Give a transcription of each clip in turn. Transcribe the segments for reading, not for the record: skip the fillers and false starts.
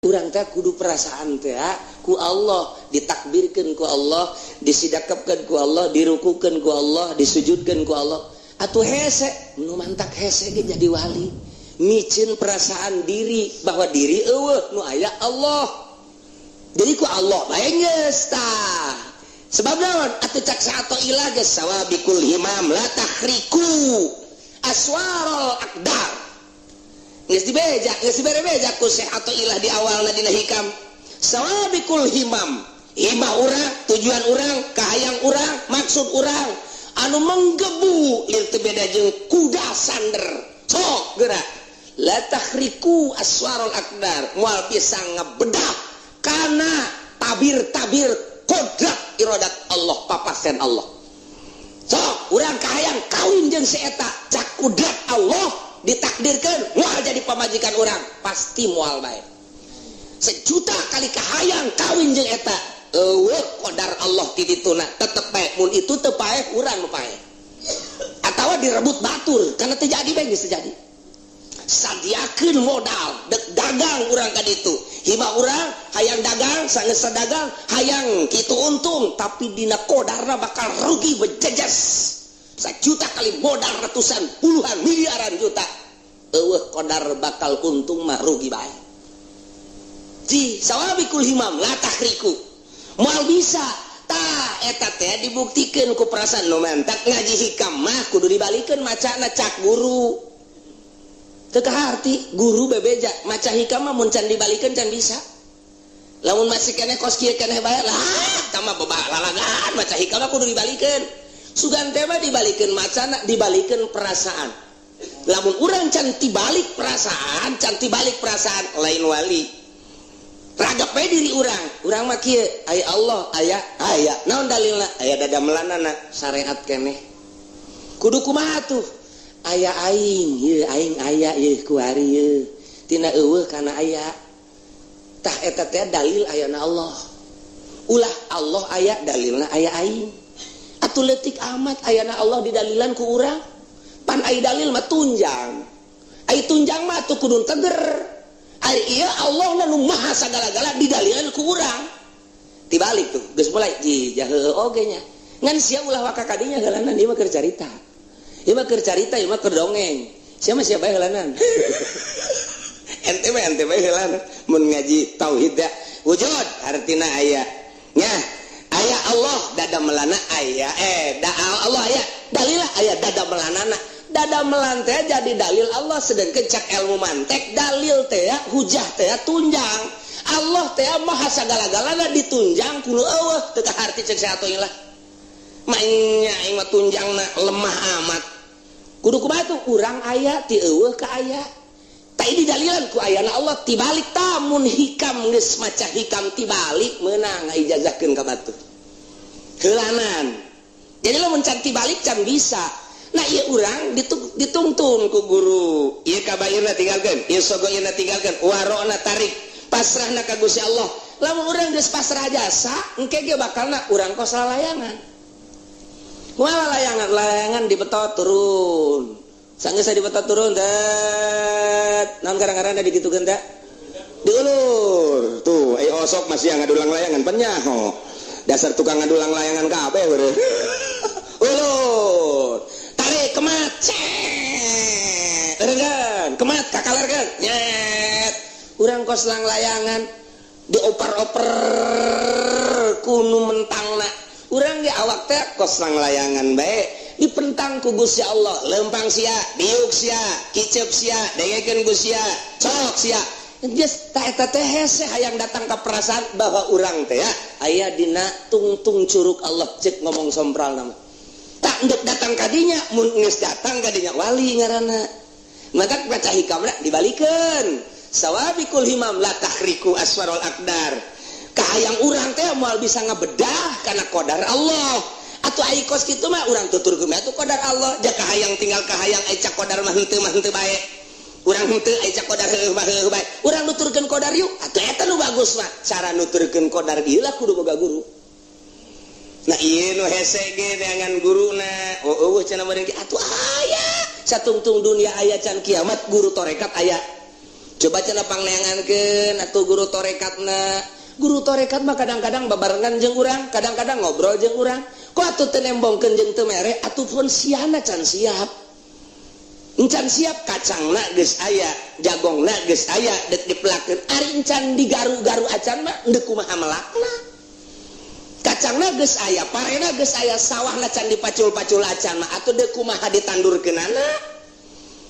urang teh kudu perasaan teh ku Allah, ditakbirkeun ku Allah, disidakapkeun ku Allah, dirukukeun ku Allah, disujudkeun ku Allah. Atuh hese nu mantak hese ge jadi wali, micin perasaan diri bahwa diri eueuh nu aya Allah. Jadi ku Allah bae geus tah. Sebab naon? Atuh cak saato ilah geus sawabikul himam la tahriku aswarul aqdar. Geus dibeja, geus dibere-beja ku saato ilah di awalna dina hikam. Sawabikul himam, himah urang, tujuan urang, kahayang urang, maksud urang anu menggebu ieu teu beda jeung kuda sander. Sok geura. La tahriku aswarul aqdar, moal bisa ngabedah kana tabir-tabir kodrat iradat Allah, papasen Allah. Sok urang kahayang kawin jeung si eta, cak kodrat Allah ditakdirkeun moal jadi pamajikan urang, pasti moal bae. Sejuta kali kahayang kawin jeung eta, eueuh qadar Allah ti dituna tetep bae, mun itu teu paeh urang nu paeh. Atawa direbut batur kana teu jadi bae geus terjadi. Sadiakeun modal dek dagang urang ka ditu. Hibah urang hayang dagang, sanes dagang hayang kitu untung, tapi dina kodarna bakal rugi bejejes. 1 juta kali modal ratusan puluhan miliaran juta. Eueuh kodar bakal untung mah rugi bae. Ji sawabikul himam la tahriku. Moal bisa tah eta teh dibuktikeun ku perasaan nu mantak ngaji hikam mah kudu dibalikeun macana cak guru. Teu kaharti guru bebeja maca hikam mah mun can dibalikeun can bisa. Lamun masih keneh kos kieu keneh bae lah tah mah lalagaan maca hikam mah kudu dibalikeun. Sugan teh mah dibalikeun macana, dibalikeun perasaan. Lamun urang can tibalik perasaan, lain wali. Ragap bae diri urang mah kieu, aya Allah, aya naon dalilna? Aya dadamelanana syariat keneh. Kudu kumaha tuh? Aya aing, ieu aing aya ieu ku ari ieu. Tina eueuh kana aya. Tah eta teh dalil ayana Allah. Ulah Allah aya dalilna aya aing. Atuh leutik amat ayana Allah didalilan ku urang. Pan ai dalil mah tunjang. Ai tunjang mah atuh kudu teger. Ari ieu Allah nu maha sagala-gala didalilan ku urang. Tibalik tuh, geus mulai ji heueuh oge nya. Ngan sia ulah waka kadinya heulanan ieu mah keur carita. Ieu mah keur carita, ieu mah keur dongeng. Siapa bae heulanan. Ente bae heulanan mun ngaji tauhid da wujud artina aya. Nya, aya Allah dadamelana aya. Allah aya, dalilah aya dadamelanana. Dadamelan teh jadi dalil Allah, sedengkeun cak ilmu mantek dalil teh hujah teh tunjang. Allah teh maha sagala-galana ditunjang kudu eueuh teu kaharti cek saatoy lah. Mainnya aing mah tunjangna lemah amat. Kudu kumaha tuh urang aya ti eueuh ka aya. Tai didalilan ku ayana Allah tibalik tamun hikam geus maca hikam tibalik meunang ngaijazahkeun ka batuh. Heulanan. Jadi lamun can tibalik can bisa. Nah ieu urang ditungtun ku guru. Ieu kabairna tinggalkeun, ieu sogoyeuna tinggalkeun, warona tarik, pasrahna ka Gusti Allah. Lamun urang geus pasrah jasa, engke ge bakalna urang kos lalayangan. Kumaha layangan dibetot turun. Sanggeus dibetot turun dat. Naon garang-garangna digitukeun da? Diulur. Tuh, ai osok masih ngadulang layangan penyaho. Dasar tukang ngadulang layangan kabeh beureuh. Ulur. Tarik kemat. Eureun, kemat kakalerkeun. Nyet. Urang kos lang layangan dioper-oper kunu mentangna. Urang ge awak teh kos lang layangan bae dipentang ku Gusti Allah, lempang sia, diuk sia, kicep sia, dengekeun ku sia, sok sia. Geus ta eta teh hese hayang datang ka perasaan bahwa urang teh aya dina tungtung curug Allah cek ngomong sompral nama. Tak endek datang kadinya, mun geus datang kadinya wali ngaranna. Maka baca hikamna dibalikeun. Sawabikul himam la tahriku aswarul aqdar. Kahayang urang teh moal bisa ngabedah kana qadar Allah. Atuh ai kos kitu mah urang tuturkeun atuh qadar Allah. Jak kahayang tinggal kahayang ai cak qadar mah henteu bae. Urang henteu ai cak qadar heueuh bae. Urang nuturkeun qadar yuk. Atuh eta nu bagus mah. Cara nuturkeun qadar ieu lah kudu boga guru. Nah ieu nu hese ge dengan guruna. Eueuh cenah meureun atuh aya satungtung dunia aya can kiamat guru torekat aya. Coba cenah pangneangankeun atuh guru torekatna. Guru torekat mah kadang-kadang babarengan jeung urang, kadang-kadang ngobrol jeung urang. Kok atuh teu nembongkeun jeung teu mere, atuh pun siana can siap. Encan siap kacangna geus aya, jagongna geus aya, dek dipelakeun. Ari encan digaru-garu acan mah endeu kumaha melakna. Kacangna geus aya, parena geus aya, sawahna can dipacul-pacul acan mah atuh deuk kumaha ditandurkeunana.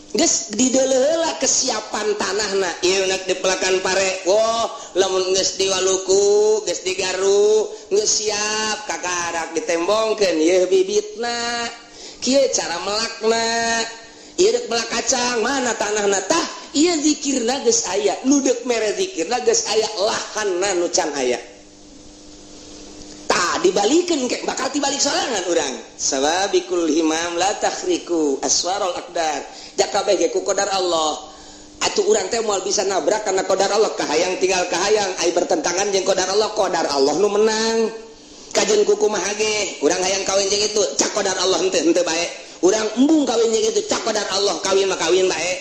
Geus dideuleuh heula kesiapan tanahna. Ieu nak dipelakan pare. Woh, lamun geus diwaluku, geus digaru, geus siap kakarak ditembongkeun ieu bibitna. Kieu cara melakna. Ieu deuk melak kacang, mana tanahna tah? Ieu zikirna geus aya. Nu deuk mere zikirna geus aya, lahanna nu can aya. Tah dibalikeun ke bakal tibalik sorangan urang. Sababikul himam la takhriku aswarul aqdar. Jakabeh ku qadar Allah. Atuh urang teh moal bisa nabrak kana qadar Allah, kahayang tinggal kahayang, ai bertentangan jeung qadar Allah nu menang. Kajeun ku kumaha ge, urang hayang kawin jeung itu, cak qadar Allah henteu bae. Urang embung kawin jeung itu, cak qadar Allah, kawin mah kawin bae.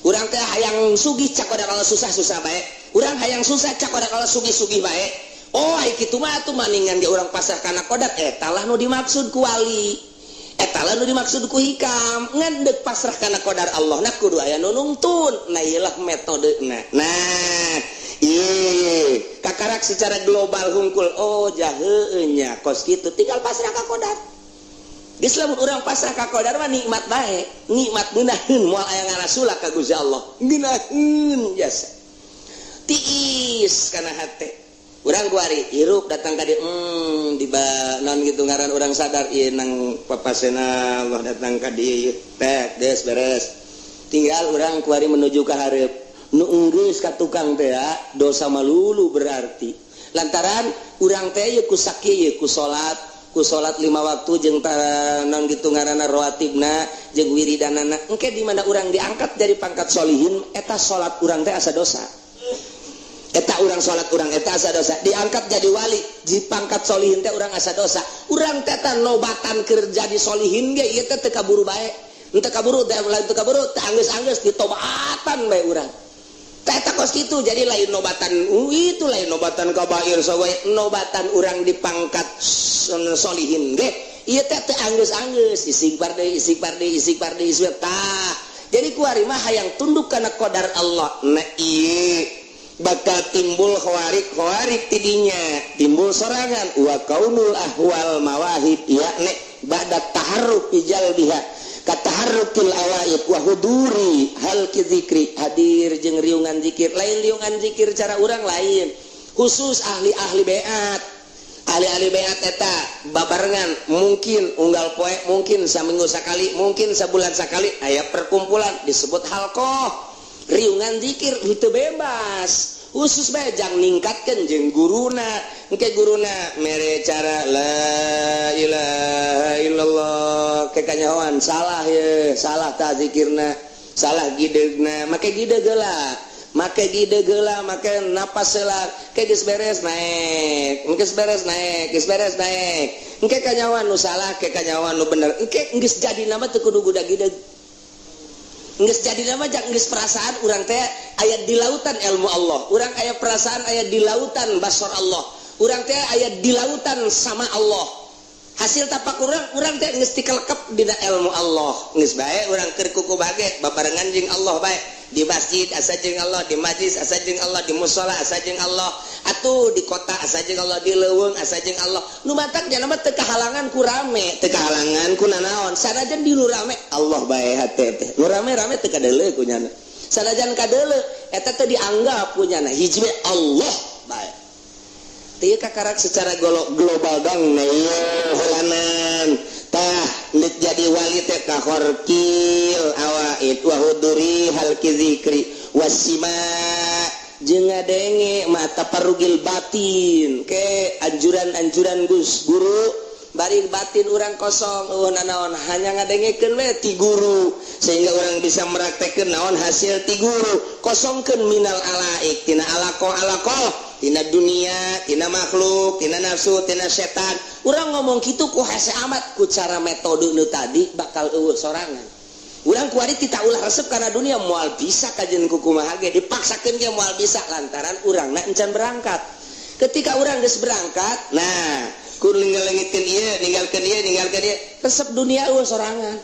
Urang teh hayang sugih, cak qadar Allah, susah-susah bae. Urang hayang susah, cak qadar Allah, sugih-sugih bae. Oh, ai kitu mah atuh maningan ge urang pasrah kana qadar, eta lah nu dimaksud ku wali. Eta lah nu dimaksud ku hikam, ngan deuk pasrah kana qadar Allah na kudu aya nu nungtun. Nah iyalah metodena. Nah, ieu kakarak secara global hungkul. Oh, jaheueuh nya kos kitu tinggal pasrah ka qadar. Geus lamun urang pasrah ka qadar mah nikmat bae, nikmat ngeunaheun moal aya ngarasula ka Gusti Allah. Ngeunaheun jasa. Tiis kana hate. Urang kuari hirup datang ka dieu di naon gitu ngaran urang sadar ieu nang papasena Allah datang ka dieu teh geus beres. Tinggal urang kuari menuju ka hareup. Nu enggeus ka tukang teh dosa malulu berarti. Lantaran urang teh ieu ku sakieu ku salat 5 waktu jeung naon gitu ngaranna rawatibna jeung wiridanana. Engke di mana urang diangkat dari pangkat solihin eta salat urang teh asa dosa. Eta urang salat urang eta asa dosa, diangkat jadi wali di pangkat solihin teh urang asa dosa. Urang teh nobatan keur jadi solihin ge ieu teh teu kaburu bae. Henteu kaburu teh lain teu kaburu teh anggeus-anggeus ditobatan bae urang. Teh eta kos kitu jadi lain nobatan itu lain nobatan kabair sawe nobatan urang di pangkat solihin ge ieu teh teu anggeus-anggeus istighfar deui tah. Jadi kuari mah hayang tunduk kana qadar Allah. Nah ieu bakal timbul khawarik tidinya timbul sorangan wa kaunul ahwal mawahib yakni ba'da taharruk ijal biha kataharrukil awaid wa huduri hal dzikri hadir jeung riungan zikir lain riungan zikir cara urang lain khusus ahli-ahli beat eta babarengan mungkin unggal poe mungkin saminggu sakali mungkin sabulan sakali aya perkumpulan disebut halqah riungan zikir itu bebas khusus bae jang ningkatkeun jeung guruna engke guruna mere cara la ilaha illallah ke kanyawan salah ye salah ta zikirna salah gidegna make gideg heula make napas heula ke geus beres naik engke kanyawan nu salah ke kanyawan nu bener engke geus jadi nama teu kudu budak gideg. Nges jadi nama jak nges perasaan urang teh ayat di lautan ilmu Allah urang aya perasaan ayat di lautan basar Allah urang teh ayat di lautan sama Allah hasil tapak urang teh nges dikelekep dina ilmu Allah nges bae urang keur kuku bage babarengan jeung Allah bae di masjid asa jeung Allah di majlis asa jeung Allah di mushola asa jeung Allah atuh di kota asa jeung Allah di leuweung asa jeung Allah nu matak nya mah teu kahalangan ku rame teu kahalangan ku nanaon sanajan di nu rame Allah bae hate teh nu rame-rame teu kadeuleu ku nyana sanajan kadeuleu eta teh dianggap punyana hiji Allah bae teu kakarak secara global dong holanan tah lit jadi wali teh kahorkil awaid wa huduri hal dzikri wasima jeung ngadenge mata parugil batin ke anjuran-anjuran Gus guru bari batin urang kosong nanaon hanya ngadengekeun we ti guru sehingga urang bisa meraktekeun naon hasil ti guru kosongkeun minal alaik tina alaqah tina dunia tina makhluk tina nafsu tina setan urang ngomong kitu ku hese amat ku cara metode nu tadi bakal eueuh sorangan urang kuari tidak ulah resep karena dunia moal bisa kajian kukumaha ge dipaksakeun ge moal bisa lantaran urangna encan berangkat. Ketika urang geus berangkat, nah kudu ninggalkeun ieu, resep dunia eueuh sorangan.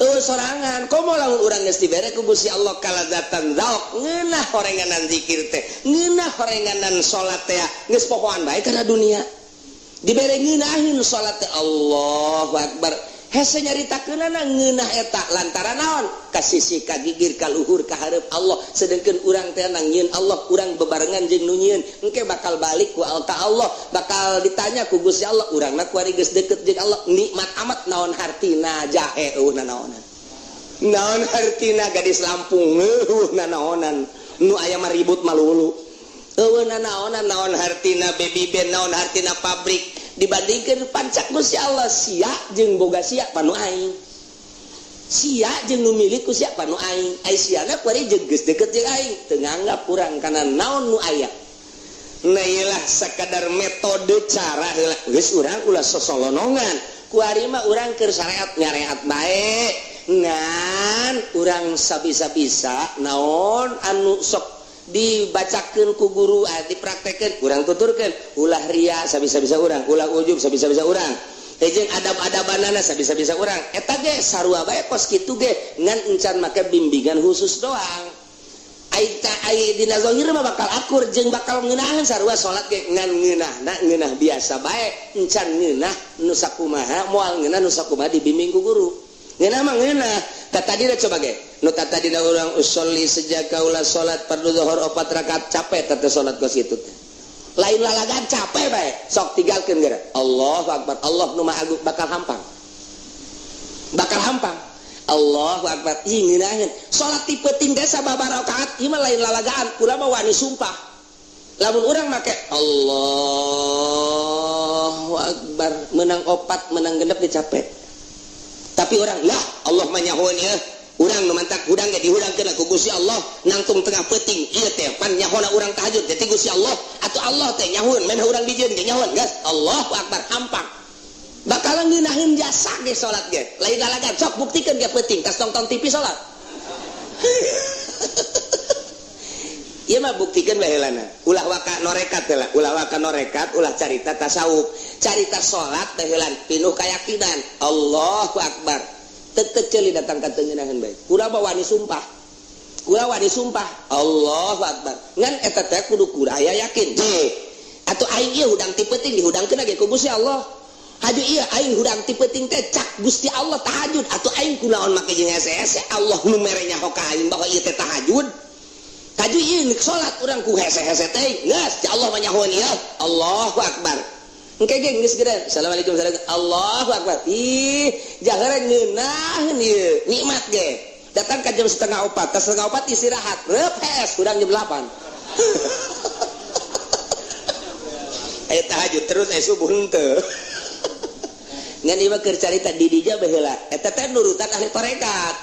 Sorangan komo lamun urang geus dibere ku Gusti Allah kalazatan zauk ngeunah horenganan zikir teh, ngeunah horenganan salat teh geus pohoan bae kana dunia. Dibere ngeunahin salat teh Allahu Akbar. Hese nyaritakeunana ngeunah eta lantaran naon? Kasisi kagigir ka luhur ka hareup Allah. Sedengkeun urang teh nang nyieun Allah, urang bebarengan jeung nu nyieun, engke bakal balik ku Allah, bakal ditanya ku Gusti Allah, urangna kuari geus deukeut jeung Allah, nikmat amat naon hartina jahe eueuhna naonan. Naon hartina gadis Lampung eueuhna naonan. Nu aya mah ribut malulu. Eueuhna naonan, naon hartina baby band, naon hartina pabrik. Dibandingkan pancak Gusti Allah sia jeung boga sia panu aing, sia jeung nu milik ku sia panu aing, ai siana kuari jeung geus deukeut jeung aing teu nganggap urang kana naon nu aya. Nah iyalah sakadar metode cara heula geus urang ulah sosolonongan kuari mah urang keur syariat nyareat bae ngan urang sabisa-bisa naon anu sok dibacakeun ku guru dipraktekeun urang tuturkeun ulah ria sabisa-bisa urang, ulah ujub sabisa-bisa urang, jeung adab-adabanana sabisa-bisa urang eta ge sarua bae kos kitu ge ngan encan make bimbingan khusus doang. Ai dina zahir mah bakal akur jeung bakal ngeunaheun sarua salat ge ngan ngeunah biasa bae encan ngeunah nu sakumaha moal ngeunah nu sakumaha dibimbing ku guru. Ngeunah mah ngeunah tatadina coba ge nu tatadina urang usolli sejak kaula salat fardu zuhur 4 rakaat capek teh salat kos kitu teh lain lalagan capek bae sok tinggalkeun geura Allahu Akbar Allah nu maha agung bakal hampang Allahu Akbar ih ngeunaheun salat ti peuting teh sababaraha rakaat ieu mah lain lalagaan kula mah wani sumpah lamun urang make Allahu Akbar menang 4 menang genep di capek. Tapi orang lah Allah manyahoan ya urang nu mantak hudang ge dihudangkeun ku Gusti Allah nangtung tengah peuting ieu teh pan nyahona urang tahajud teh Gusti Allah atuh Allah teh nyahoan men urang dijieun ge nyahoan gas Allahu Akbar hampang bakal ngeunaheun jasa ge salat ge lain lalagan sok buktikeun ge peuting tas tonton TV salat ieu mah buktikeun bae heulana ulah waka norekat heula ulah waka norekat ulah carita tasawuf carita salat teh heulan pinuh kayakinan Allahu Akbar teu ceuli datang ka teu ngeunaheun bae kula mah wani sumpah Allahu Akbar ngan eta teh kudu kuraya yakin atuh aing ieu hudang ti peuting dihudangkeun ge ku Gusti Allah haju ieu aing hudang ti peuting teh cak Gusti Allah tahajud atuh aing kunaon make jeung hese-hese Allah nu mere nyaho ka aing bahwa ieu teh tahajud kaju ieu nek salat urang ku hese-hese teh geus Allah mah nyahoan ieu Allahu Akbar engke ge geus geudeun Assalamualaikum Allahu Akbar ih jaheureuh ngeunaheun ieu nikmat ge datang ka jam 3:30 tas 3:30 istirahat reup hes urang jam 8 aya tahajud terus subuh henteu ngan ieu mah keur carita di dija bae heula eta teh nurutan ahli tarekat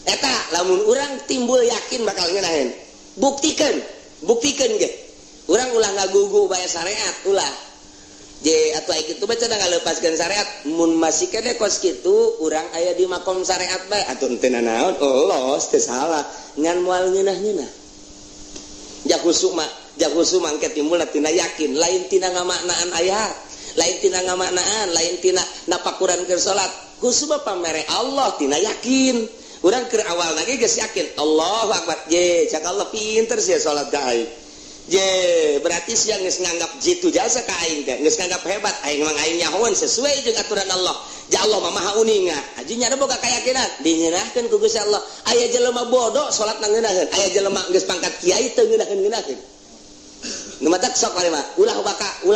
eta lamun urang timbul yakin bakal ngeunaheun buktikeun ge urang ulah ngagugu bae syariat ulah je atuh ai kitu bae cenah ngaleupaskeun syariat mun masih kene kos kitu urang aya di makom syariat bae atuh teu naon los teu salah ngan moal ngeunah-ngeunah jah khusuk mangke timbul tina yakin lain tina ngamaknaan ayat lain tina ngamaknaan lain tina napakuran keur salat khusuk mah pamere Allah tina yakin urang keur awal lagi geus yakin Allahu Akbar je cak Allah pinter sia salat ka aing je berarti sia geus nganggap jitu jasa ka aing teh geus nganggap hebat aing mah aing nyahoan sesuai jeung aturan Allah ja Allah mah maha uninga aji nya boga kayakinan dingeunahkeun ku Gusti Allah aya jelema bodoh salat na ngeunaheun aya jelema geus pangkat kiai teu ngeunaheun nu matak sok mah ulah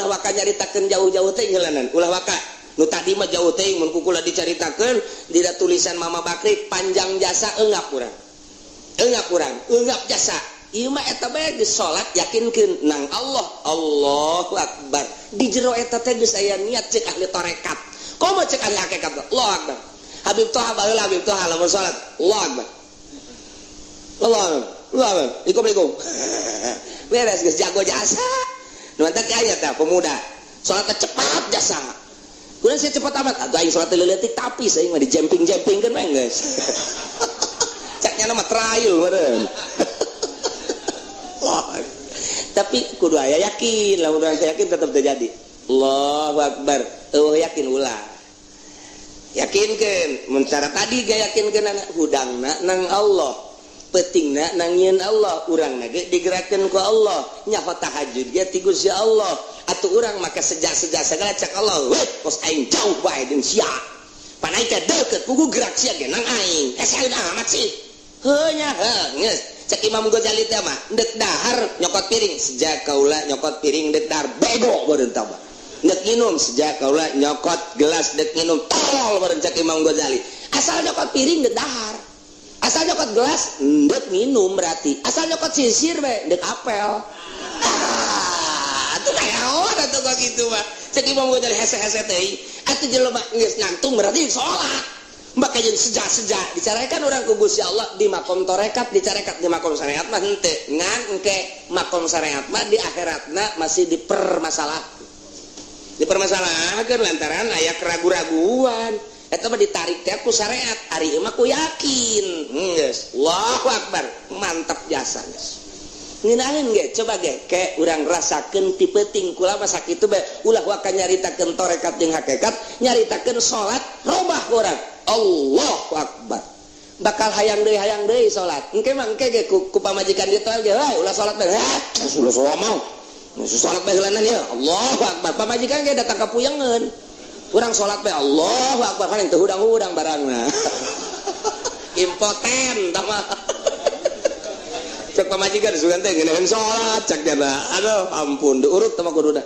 waka nyaritakeun jauh-jauh teh heulanan ulah waka nu tadi mah jauh teh mun kukula dicaritakeun dina tulisan Mama Bakri panjang jasa eungap jasa ieu mah eta bae geus salat yakinkeun nang Allah Allahu Akbar di jero eta teh geus aya niat cek ahli tarekat komo cek ahli hakikat Allahu Akbar Habib Toha baheula Habib Toha lamun salat Allahu Akbar Assalamualaikum beres geus jago jasa nu eta aya teh pemuda salat cepat jasa Kurang saya cepat amat. Atuh aing salat leuletik tapi saya mah di jemping-jempingkeun mah geus. Caknya nama trial meureun. Tapi kudu aya yakin, lamun urang yakin tetap terjadi. Allahu Akbar. Yakin ulah. Yakinkeun, mun cara tadi ge yakinkeun hudangna nang Allah. Petingna nang nyieun Allah, urangna ge digerakkeun ku Allah. Nyaho tahajud ge ti Gusti Allah. Atuh urang make sejak-sejak segala cek Allah. Weh, pos aing jauh bae jeung sia. Pan aing teh deukeut pugu gerak sia ge nang aing. Saeun amat sih. Heuh nya geus. Cek Imam Ghazali teh mah deuk dahar nyokot piring sejak kaula nyokot piring deuk dahar bego beureun tah. Deuk nginum sejak kaula nyokot gelas deuk nginum tolol beureun cek Imam Ghazali. Asal nyokot piring deuk dahar. Asal nyokot gelas deuk minum berarti. Asal nyokot sisir we deuk apel. Atuh naon atuh kok kitu mah. Cek Imam Ghazali hese-hese teh. Atuh jelema geus ngantung berarti salat. Mbak kajian sejak dicarakan orang ku Gusti Allah di makom torekat dicarekat di makom syariat mah henteu ngan engke makom syariat mah di akhiratna masih dipermasalahkeun lantaran aya keraguan-raguan eta mah ditarik teh ku syariat ari mah ku yakin geus Allahu Akbar mantap jasa geus ngeunaheun ge coba ge ke urang rasakeun ti peuting kula mah sakitu bae ulah waka nyaritakeun torekat jeung hakikat nyaritakeun salat robah urang Allahu Akbar bakal hayang deui salat engke mah engke ge ku pamajikan dieu teh ge ulah salat bae ulah salat mah salat bae heulanan ya Allahu Akbar pamajikan ge datang ka puyeungeun urang salat bae Allahu Akbar paling teu hudang-hudang barangna impoten tah mah cek pamajikan sugan teh ngeunaheun salat cek jana aduh ampun diurut teh mah kudu dah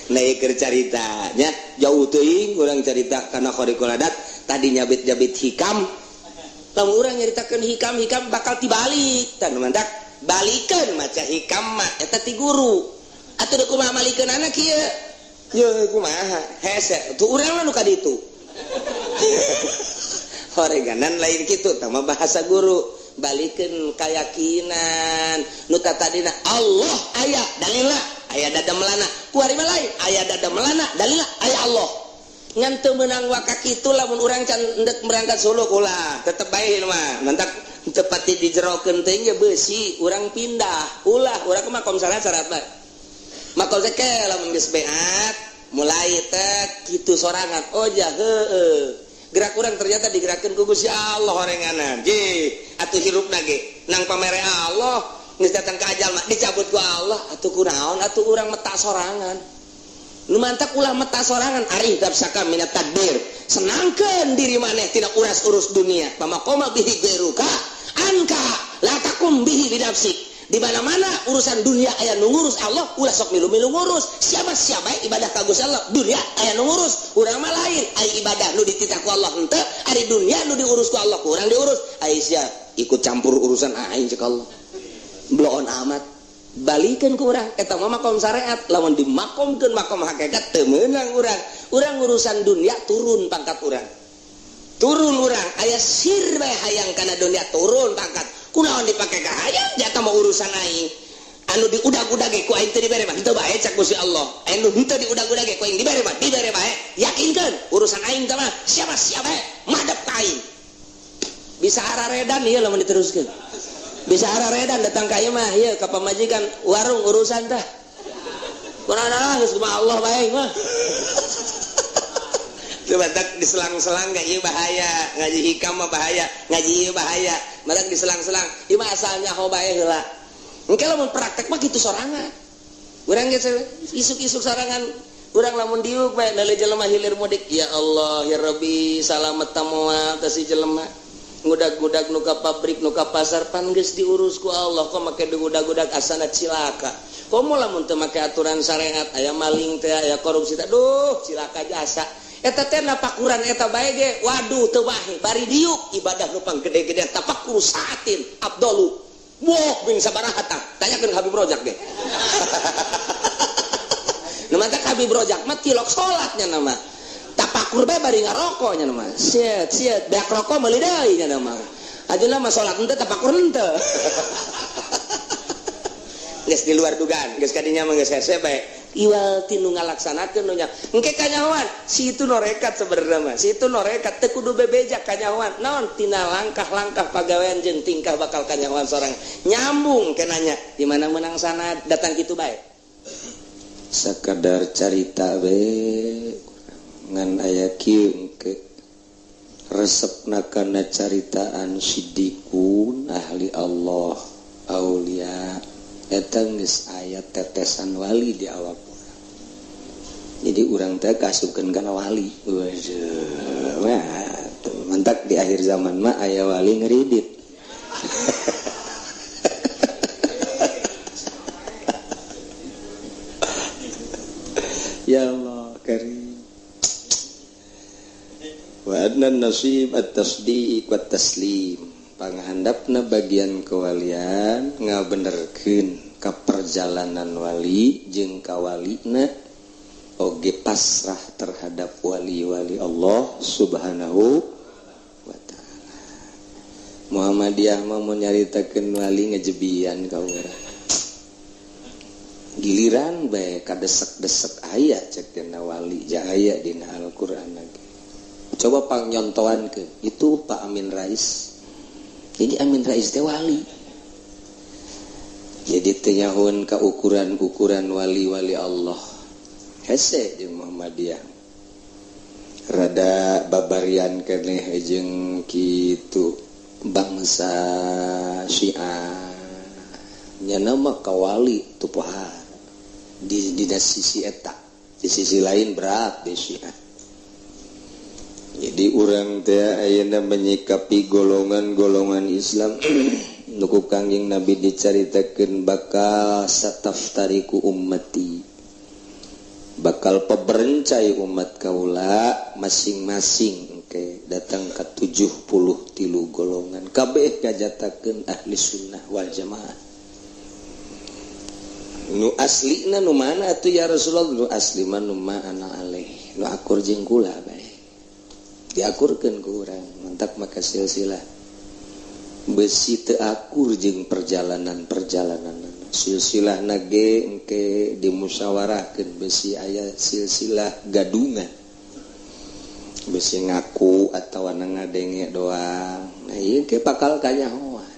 naik ceritanya jauh teuing urang cerita kana khariqul adat tadi nyabit-nyabit hikam lamun urang nyaritakeun hikam bakal tibalik tan mandak balikeun maca hikam mah eta ti guru atuh da kumaha malikeunana kieu ye kumaha hese tuh urang nu ka ditu horeganan lain kitu tah mah bahasa guru balikeun kayakinan nu tadina Allah aya dalilna aya dada melana kuari mah lain aya dada melana dalilna aya Allah ngan teu meunang waka kitu lamun urang can endek berangkat Solo kula tetep bae mah mantak teu pati dijerokeun teh ge beusi urang pindah ulah urang mah makom syarat bae makom seke lamun geus beat mulai teh kitu sorangan oh jah heueuh gerak urang ternyata digerakkeun ku Gusti Allah horenganan je atuh hirupna ge nang pamere Allah geus datang ka ajal mah dicabut ku Allah atuh kunaon atuh urang meta sorangan nu mantap ulah meta sorangan ari dabsaka minat tadbir senangkeun diri maneh tina urus dunia pamakoma bihi gairuka anka la takum bihi binafsik di mana-mana urusan dunia aya nu ngurus Allah ulah sok milu-milu ngurus siapa ibadah ka Gusti Allah dunia aya nu ngurus urang mah lain ai ibadah nu dititah ku Allah henteu ari dunia nu diurus ku Allah urang diurus ai sia ikut campur urusan aing cek Allah bloon amat balikeun ku urang eta mah makom syariat lamun dimakomkeun makom hakikat teu meunang urang urusan dunia turun pangkat urang aya sir bae hayang kana dunia turun pangkat kunaon dipake ka hayang jata mah urusan aing anu diudag-udag ge ku aing teu dibere mah henteu bae cak Gusti Allah anu henteu diudag-udag ge ku aing dibere bae yakinkeun urusan aing teh mah siapa bae madep ka aing bisa araredan ieu lamun diteruskeun bisa araredan datang ka ieu mah ieu ka pamajikan warung urusan tah kunaon geus kumaha Allah bae mah teu badak diselang-selang ka ieu bahaya ngaji hikam mah bahaya ngaji ieu bahaya badak diselang-selang ieu mah asalnya ho bae heula engke lamun praktek mah kitu sorangan urang ge isuk-isuk sorangan urang lamun diuk bae nalih jelema hilir mudik ya Allah ya Rabbi salamet tamoal teh si jelema ngudag-ngudag nu ka pabrik nu ka pasar pan geus diurus ku Allah kok make diudag-udag asana cilaka komo lamun teu make aturan syariat aya maling teh aya korupsi teh duh cilaka jasa eta teh napakuran eta bae ge waduh teu bae bari diuk ibadah nu panggede-gedean tapakur saatin Abdullu woh bin sabaraha tah tanyakeun Habib Rojak ge nu mah Habib Rojak mah tilok salatnya nama tapakur bae bari ngarokoknya nama siet beak rokok meuli deui nya nama ajeuna mah salat henteu tapakur henteu geus di luar dugaan geus kadinya mah geus hese bae iwal tinu ngalaksanakeun nu nya engke kanyahoan si itu norekat sebenarnya mah si itu norekat teu kudu bebeja kanyahoan naon tina langkah-langkah pagawean jeung tingkah bakal kanyahoan sorang nyambung kenanya di mana menang sana datang kitu bae sakadar carita we ngan aya kieu engke resepna kana caritaan siddiqun ahli Allah aulia eta geus aya tetesan wali di awak urang. Jadi urang teh kasupkeun kana wali. Wah, mantak di akhir zaman mah aya wali ngeridit. Ya Allah karim. Wa adnan nasib at-tasdiq wa taslim. Panghandapna bagian kewalian ngabenerkeun ka perjalanan wali jeung kawalina oge pasrah terhadap wali-wali Allah Subhanahu wa taala. Muhammadiyah mah mun nyaritakeun wali ngajebian ka urang. Giliran bae kadesek-desek aya cek dina wali ja aya dina Al-Qur'an lagi. Coba pangnyontoankeun itu Pak Amin Rais. Jadi Amin Rais teh wali. Jadi teh nyahoan ka ukuran-ukuran wali-wali Allah. Hese jeung Muhammadiyah. Rada babarian keneh jeung kitu bangsa Syiah. Nya nama ka wali tu pohar. Di sisi eta. Di sisi lain berat di Syiah. Jadi orang teh ayeuna menyikapi golongan-golongan Islam nuku Kangjeng Nabi dicaritakeun bakal sataftariku ummati bakal peberencai umat kaula masing-masing engke datang ka 73 golongan kabeh kajatakeun ahli sunnah wal jamaah nu aslina nu mana atuh ya Rasulullah nu asli mah nu ma ana aleh nu akur jeung kula bae diakurkeun ku urang mantap maka silsilah besi teu akur jeung perjalanan silsilah nage engke dimusyawarahkeun besi aya silsilah gadungan besi ngaku atawa ngadenge doang nah ieu ke bakal kanyahoan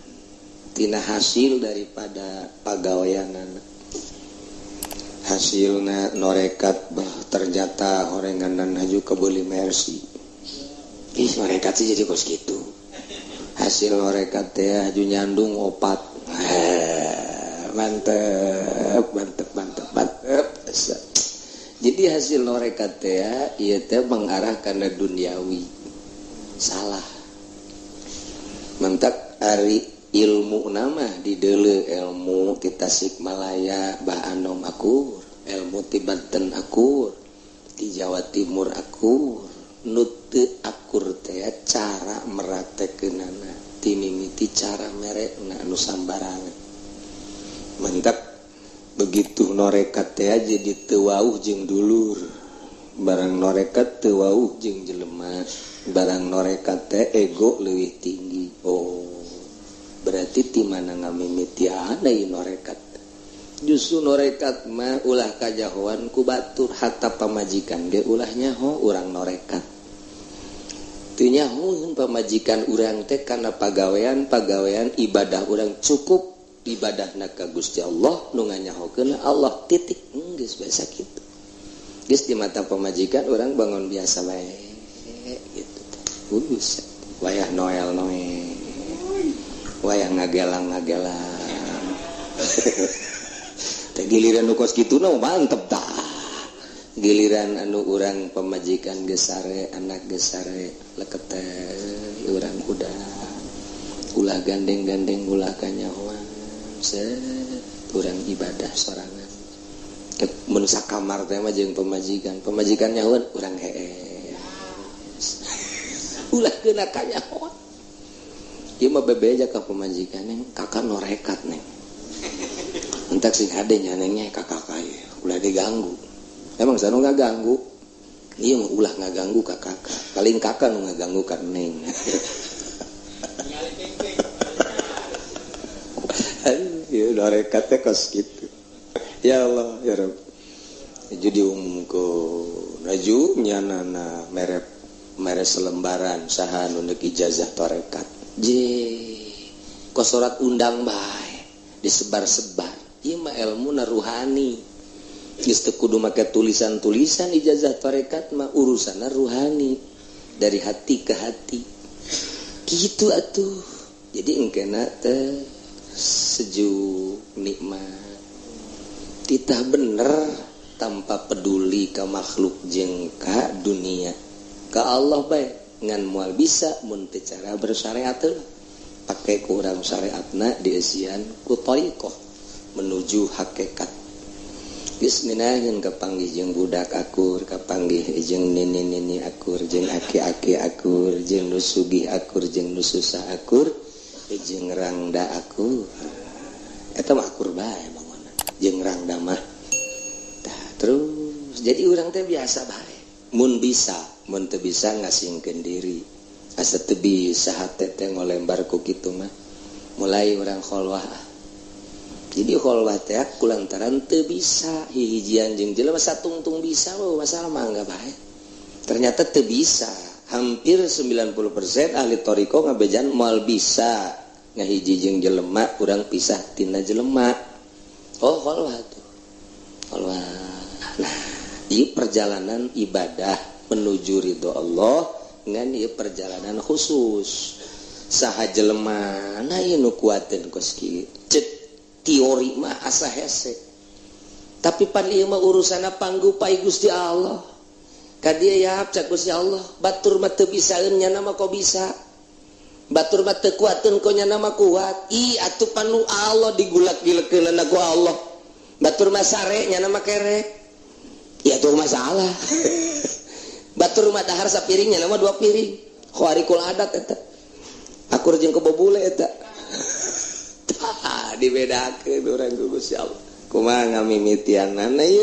tina hasil daripada pagaweanana hasilna norekat bah ternyata horenganan haju kebeuli mercy norekat sih jadi kos gitu hasil norekat teh aju nyandung opat mantep jadi hasil norekat teh ieu teh mengarah kana duniawi salah mentak ari ilmu nama dideuleu ilmu ti Tasikmalaya bah Anom akur ilmu ti Banten akur di Jawa Timur akur nutu akur teh cara meratekeunana timimiti cara merekna anu sambarangan mentak begitu norekat teh jadi teu wauh jeung dulur barang norekat teu wauh jeung jelema barang norekat teh ego leuwih tinggi oh berarti ti mana ngamimiti ada ieu norekat justru norekat mah ulah kajahoan ku batur hatta pamajikan ge ulah nyaho urang norekat nyahoun pamajikan urang teh karena pagawean ibadah urang cukup ibadahna ka Gusti Allah nu nganyahokeun Allah titik geus biasa kitu geus di mata pamajikan urang bangun biasa bae gitu geus wayah Noel wayah ngagelang teh giliran nu kos kitu na mantep tah giliran anu urang pemajikan gesare anak gesare leket urang kuda ulah gandeng-gandeng ulah kanyahoan urang ibadah sorangan mun sakamar teh mah jeung pemajikan nyahoan urang hee ulah geuna kanyahoan ieu mah bebeja ka pemajikan neng kakak norekat neng entak sing hade nya nengnya kakak ulah diganggu emang sanu ngaganggu iya mah ulah ngaganggu ka kakak paling kakak nu ngaganggu ka neng ieu norekat teh kos kitu ya Allah ya Rabb Ju diumumkeun. Raju nyanana mere selembaran saha nu neuk ijazah tarekat. Ko surat undang bae disebar-sebar. Ieu mah ilmuna ruhani. Geus teu kudu make tulisan-tulisan ijazah tarekat mah urusanna ruhani dari hati ke hati. Kitu atuh. Jadi engkena teh sejuk nikmat. Titah bener tanpa peduli ka makhluk jeung ka dunia. Ka Allah bae ngan moal bisa mun teu cara bersyariat pake ku urang syariatna dieusian ku thariqah menuju hakikat. Geus minaheun kapanggih jeung budak akur, kapanggih jeung nini-nini akur, jeung aki-aki akur, jeung nu sugih akur, jeung nu susah akur, jeung rangda akur. Eta mah akur bae mangona. Jeung rangda mah. Tah terus jadi urang teh biasa bae. Mun bisa, mun teu bisa ngasingkeun diri. Asa teu bisa hate teh ngolembar ku kitu mah. Mulai urang kholwah. Jadi kholwah teh kulantaran teu bisa hijian jeung jelema satungtung bisa masalah mah enggak bae. Ternyata teu bisa. Hampir 90% ahli thariqah ngabejan moal bisa ngahiji jeung jelema urang pisah tina jelema. Oh kholwah tuh. Kholwah. Nah, ieu perjalanan ibadah menuju ridho Allah ngan ieu perjalanan khusus. Saha jelema na ieu nu kuateun kos kieu. Teori mah asa hese. Tapi pan ieu mah urusana panggupai Gusti Allah. Ka dieu yap cak Gusti Allah, batur mah teu bisaeun nya mah kok bisa. Batur mah teu kuateun kok nya mah kuat. Atuh panu Allah digulak-gilekeunna ku Allah. Batur mah sare nya mah kerek. Ya tuh masalah. Batur mah dahar sapiring nya mah 2 piring. Khawarikul adat eta. Akur jeung kebobule eta. Dibedakeun urang ku Gusti Allah. Kumaha ngamimitianana ieu?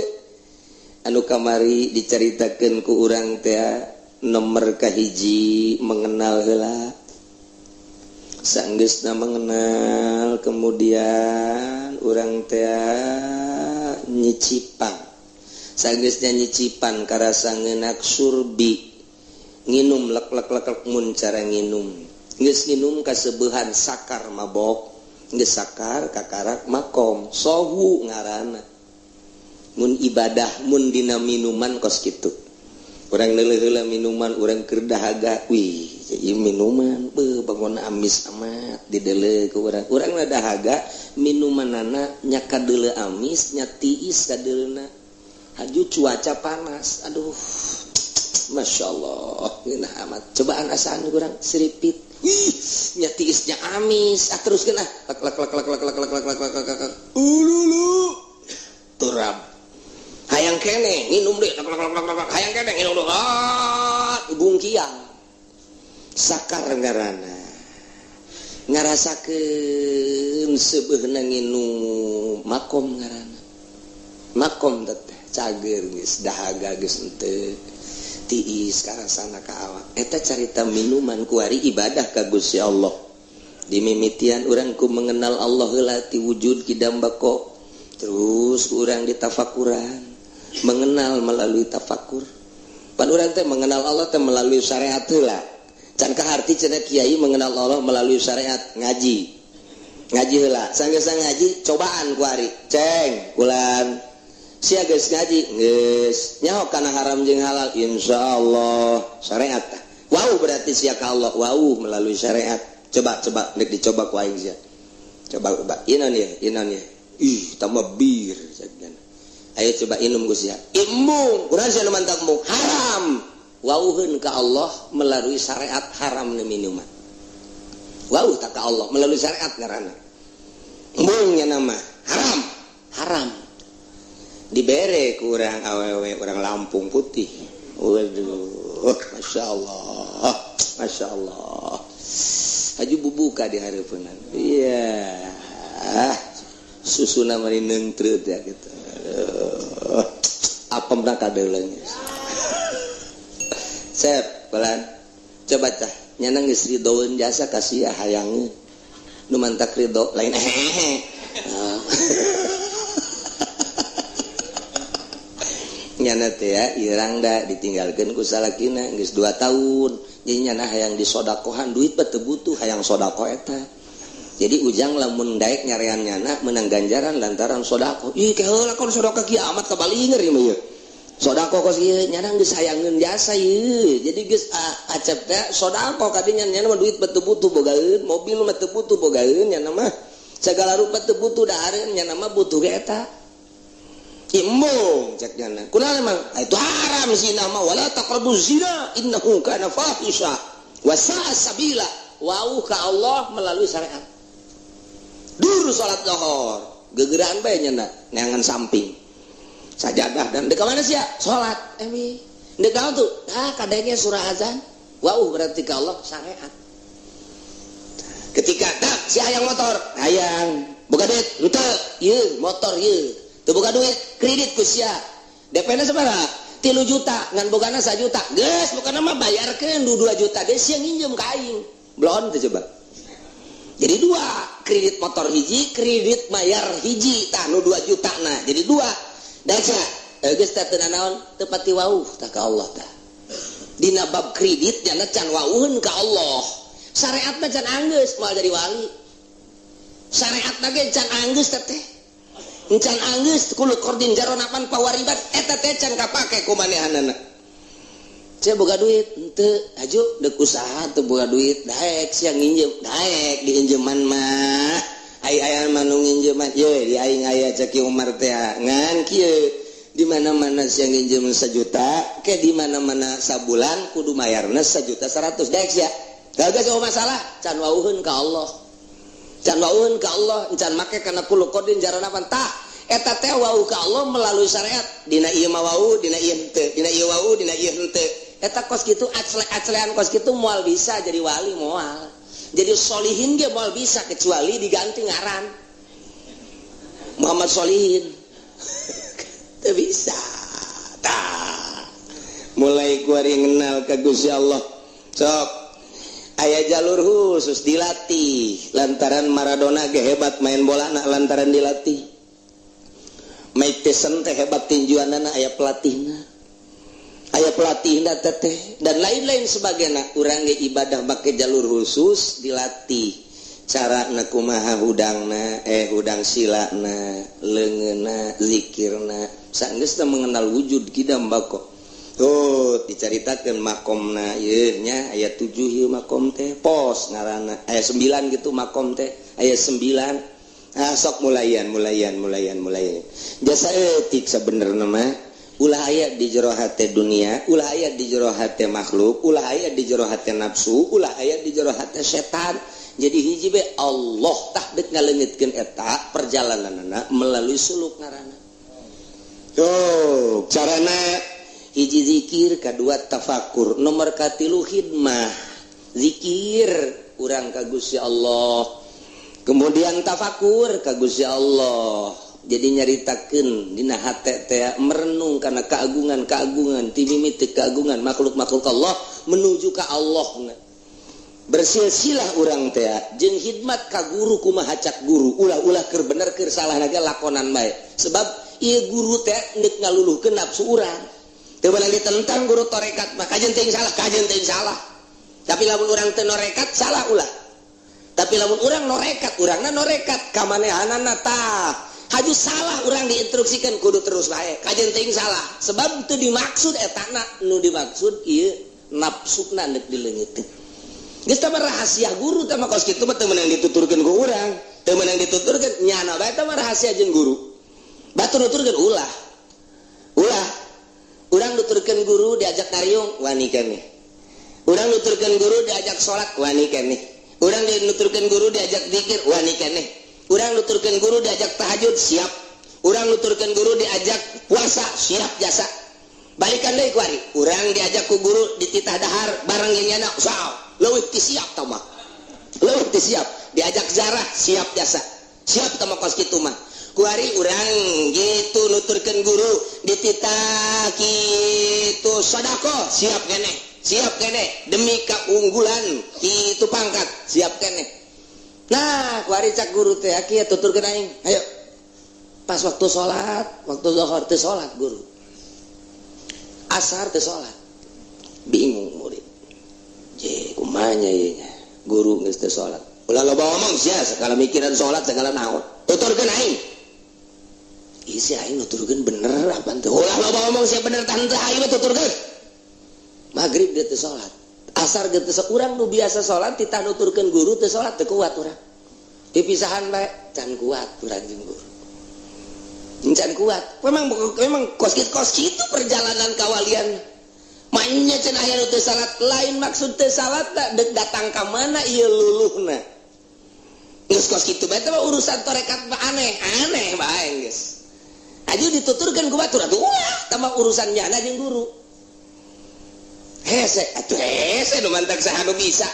Anu kamari dicaritakeun ku urang teh nomor kahiji mengenal heula. Sanggeusna mengenal kemudian urang teh nyicipan. Sanggeusna nyicipan karasa ngeunak surbi. Nginum lek mun cara nginum. Geus nginum kaseubehan sakar mabok. Geus sakar kakarak makom sohu ngaranna. Mun ibadah mun dina minuman kos kitu. Urang neuleuh heula minuman urang keur dahaga. Wih, ieu minuman bangun amis amat dideuleuh ku urang. Urang na dahaga minumanana nya kadeuleuh amis nya tiis kadeuleuhna. Haju cuaca panas. Aduh. Masyaallah. Ngeunah amat. Cobaan asaan urang siripit. Nya tiisnya amis. Teruskeun ah. Lek. Ululu. Turab. Hayang kene nginum deui. Hayang kene nginum deui. Bungkiang. Sakar ngaranna. Ngarasakeun seubeuna nginum makom ngaranna. Makom teh cager geus dahaga geus henteu. Tiis karasana ka awak. Eta carita minuman ku ari ibadah ka Gusti Allah. Di mimitian urang ku mengenal Allah heula ti wujud kidambako. Terus urang ditafakuran, mengenal melalui tafakur. Pan urang teh mengenal Allah teh melalui syariat heula. Can kaharti cenah kiai mengenal Allah melalui syariat ngaji. Ngaji heula. Sanggeus ngaji cobaan ku ari. Ceng, kulan sia geus ngaji geus nyaho kana haram jeung halal insyaallah syariat. Wow berarti sia ka Allah wow melalui syariat. Coba nek dicoba ku aing sia. Coba inon ya. Ih tambah bir jadian. Ayo coba inum geus sia. Imung urang sia nu mantap mung haram. Wauheun ka Allah melalui syariat haram na minuman. Wow tak ka Allah melalui syariat ngaranna. Mung nya nama haram. Dibere ku urang awewe urang Lampung Putih. Waduh, Masya Allah. Haju bubuka di hareupeunna. Iya. Susuna mari neungtreut ya gitu. Apemna kadeuleuh. Sep, balan. Coba tah nyanang geus ridoeun jasa kasih hayangnya. Nu mantak ridho lain nyana teh ya irang da ditinggalkeun ku salakina geus 2 tahun. Jadi nyana hayang disodakohan duit teh butuh hayang sodako eta. Jadi ujang lamun daek nyarean nyana menang ganjaran lantaran sodako. Ih keheula kon sodako kiamat kabalinger ieu mah. Sodako kos ieu nyana geus hayangkeun jasa ieu. Jadi geus acep teh sodako kadinya nyana mah duit teu butuh bogaeun, mobil mah teu butuh bogaeun nyana mah. Segala rupa teu butuh dahareun nyana mah butuh ge eta. Imbung cek nyana. Kunaon emang? Itu haram zina mah wala taqrabuz zina innahu kana fahisha wa sa'a sabila. Wau ka Allah melalui syariat. Dur salat zuhur, gegeuraan bae nyana neangan samping. Sajadah dan deuk ka mana sia? Salat. Emi. Deuk ka tuh, kadenge surah azan. Wau berarti ka Allah syariat. Ketika dak si hayang motor, hayang boga duit, henteu, ieu motor ieu. Teu boga duit, kredit ku sia. DP-na sabaraha? 3 juta, ngan bogana 1 juta. Geus, bogana mah bayarkeun 2 juta. Dia sia nginjem ka aing. Blon teh coba. Jadi 2, kredit motor hiji, kredit mayar hiji, tah nu 2 juta na. Jadi 2. Da sia, geus teh teu naon, teu pati wauh tah ka Allah tah. Dina bab kredit jana can wauheun ka Allah. Syariatna can anggeus moal jadi wali. Syariatna ge can anggeus teh. Encan anggeus kulo kordin jaronapan pawaribat eta teh can kapake ku manehanana. Sia boga duit henteu aju deuk usaha teu boga duit daek sia nginjem daek diinjeman mah ai aya manu nginjeman ye di aing aya cek Umar teh ngan kieu di mana-mana sia nginjem 1 juta ke di mana-mana sabulan kudu mayarna 1.100.000 daek sia gagah jauh masalah can wauheun ka Allah. Can wauheun ka Allah can make kana kulo kodin jaranapan tah eta teh wau ka Allah melalui syariat dina ieu mah wau dina ieu henteu dina ieu wau dina ieu henteu eta kos kitu aclean kos kitu moal bisa jadi wali moal jadi solihin ge moal bisa kecuali diganti ngaran Muhammad Solihin teu bisa tah mulai kuari ngenal ka Gusti Allah sok aya jalur khusus dilatih lantaran Maradona ge hebat main bola na lantaran dilatih. Mike Tyson teh hebat tinjuanana aya pelatihna. Aya pelatihna teh dan lain-lain sebagainya. Urang ge ibadah make jalur khusus dilatih. Carana kumaha hudangna, hudang silana, leungeunna, zikirna. Saenggeus teh mengenal wujud kidam bako. Tuh diceritakan makomna ieu nya aya 7 ieu makom teh pos ngaranna aya 9 gitu makom teh aya 9 sok mulayan jasa etik sabenerna mah ulah aya di jero hate dunia ulah aya di jero hate makhluk ulah aya di jero hate nafsu ulah aya di jero hate setan jadi hiji be Allah tah deuk ngaleungitkeun eta perjalananna melalui suluk ngaranna tuh carana hiji zikir, kedua tafakur, nomor katilu hidmah zikir urang ka Gusti Allah kemudian tafakur ka Gusti Allah jadi nyaritakeun dina hate teh merenung kana keagungan timimiti keagungan makhluk-makhluk Allah menuju ka Allah bersilsilah urang teh jeung hidmat ka guru kumaha cak guru ulah-ulah keur bener keur salah lagi lakonan bae sebab ieu guru teh neuk ngaluluhkeun nafsu urang teu meunang ditentang guru tarekat mah kajen teuing salah tapi lamun urang teu norekat salah ulah tapi lamun urang norekat urangna norekat ka manehanana tah haju salah urang diinstruksikeun kudu terus bae kajen teuing salah sebab teu dimaksud etana nu dimaksud ieu nafsuna neuk dileungitkeun geus teh rahasia guru teh mah kos kitu mah teu meunang dituturkeun ku urang teu meunang dituturkeun nyana bae teh mah rahasia jeung guru batur nuturkeun ulah urang nuturkeun guru diajak ngariung wani keneh urang nuturkeun guru diajak salat wani keneh urang nuturkeun guru diajak zikir wani keneh urang nuturkeun guru diajak tahajud siap urang nuturkeun guru diajak puasa siap jasa balikan deui kuari urang diajak ku guru dititah dahar bareng yang nyana usah leuwih ti siap tah mah leuwih ti siap diajak zarah siap jasa siap tah mah kos kitu mah kuari urang gitu nuturkeun guru dititah kitu sedekah siap keneh demi kaunggulan kitu pangkat siap keneh nah kuari cak guru teh kieu tuturkeun aing ayo pas waktu salat waktu zuhur teh salat guru asar teu salat. Bingung murid. Kumanya ieu nya. Guru geus teu salat. Ulah loba ngomong sia sakala mikiran salat segala naon. Tuturkeun aing. Ieu si aing nuturkeun bener apa teu? Ulah loba ngomong sia bener tah henteu aing tuturkeun. Maghrib dia teu salat. Asar ge teu urang nu biasa salat titah nuturkeun guru teu salat teu kuat urang. Dipisahan bae can kuat urang jeung guru. Can kuat. Memang kos kitu perjalanan kawalian. Mainnya cenah aya nu teu salat lain maksud teu salat datang ka mana ieu luluhna. Geus kos kitu bae teh urusan tarekat aneh bae geus. Aju dituturkeun ku batur atuh ulah tambah urusan nyana jeung guru. Hese atuh hese nu mantak saha nu bisa.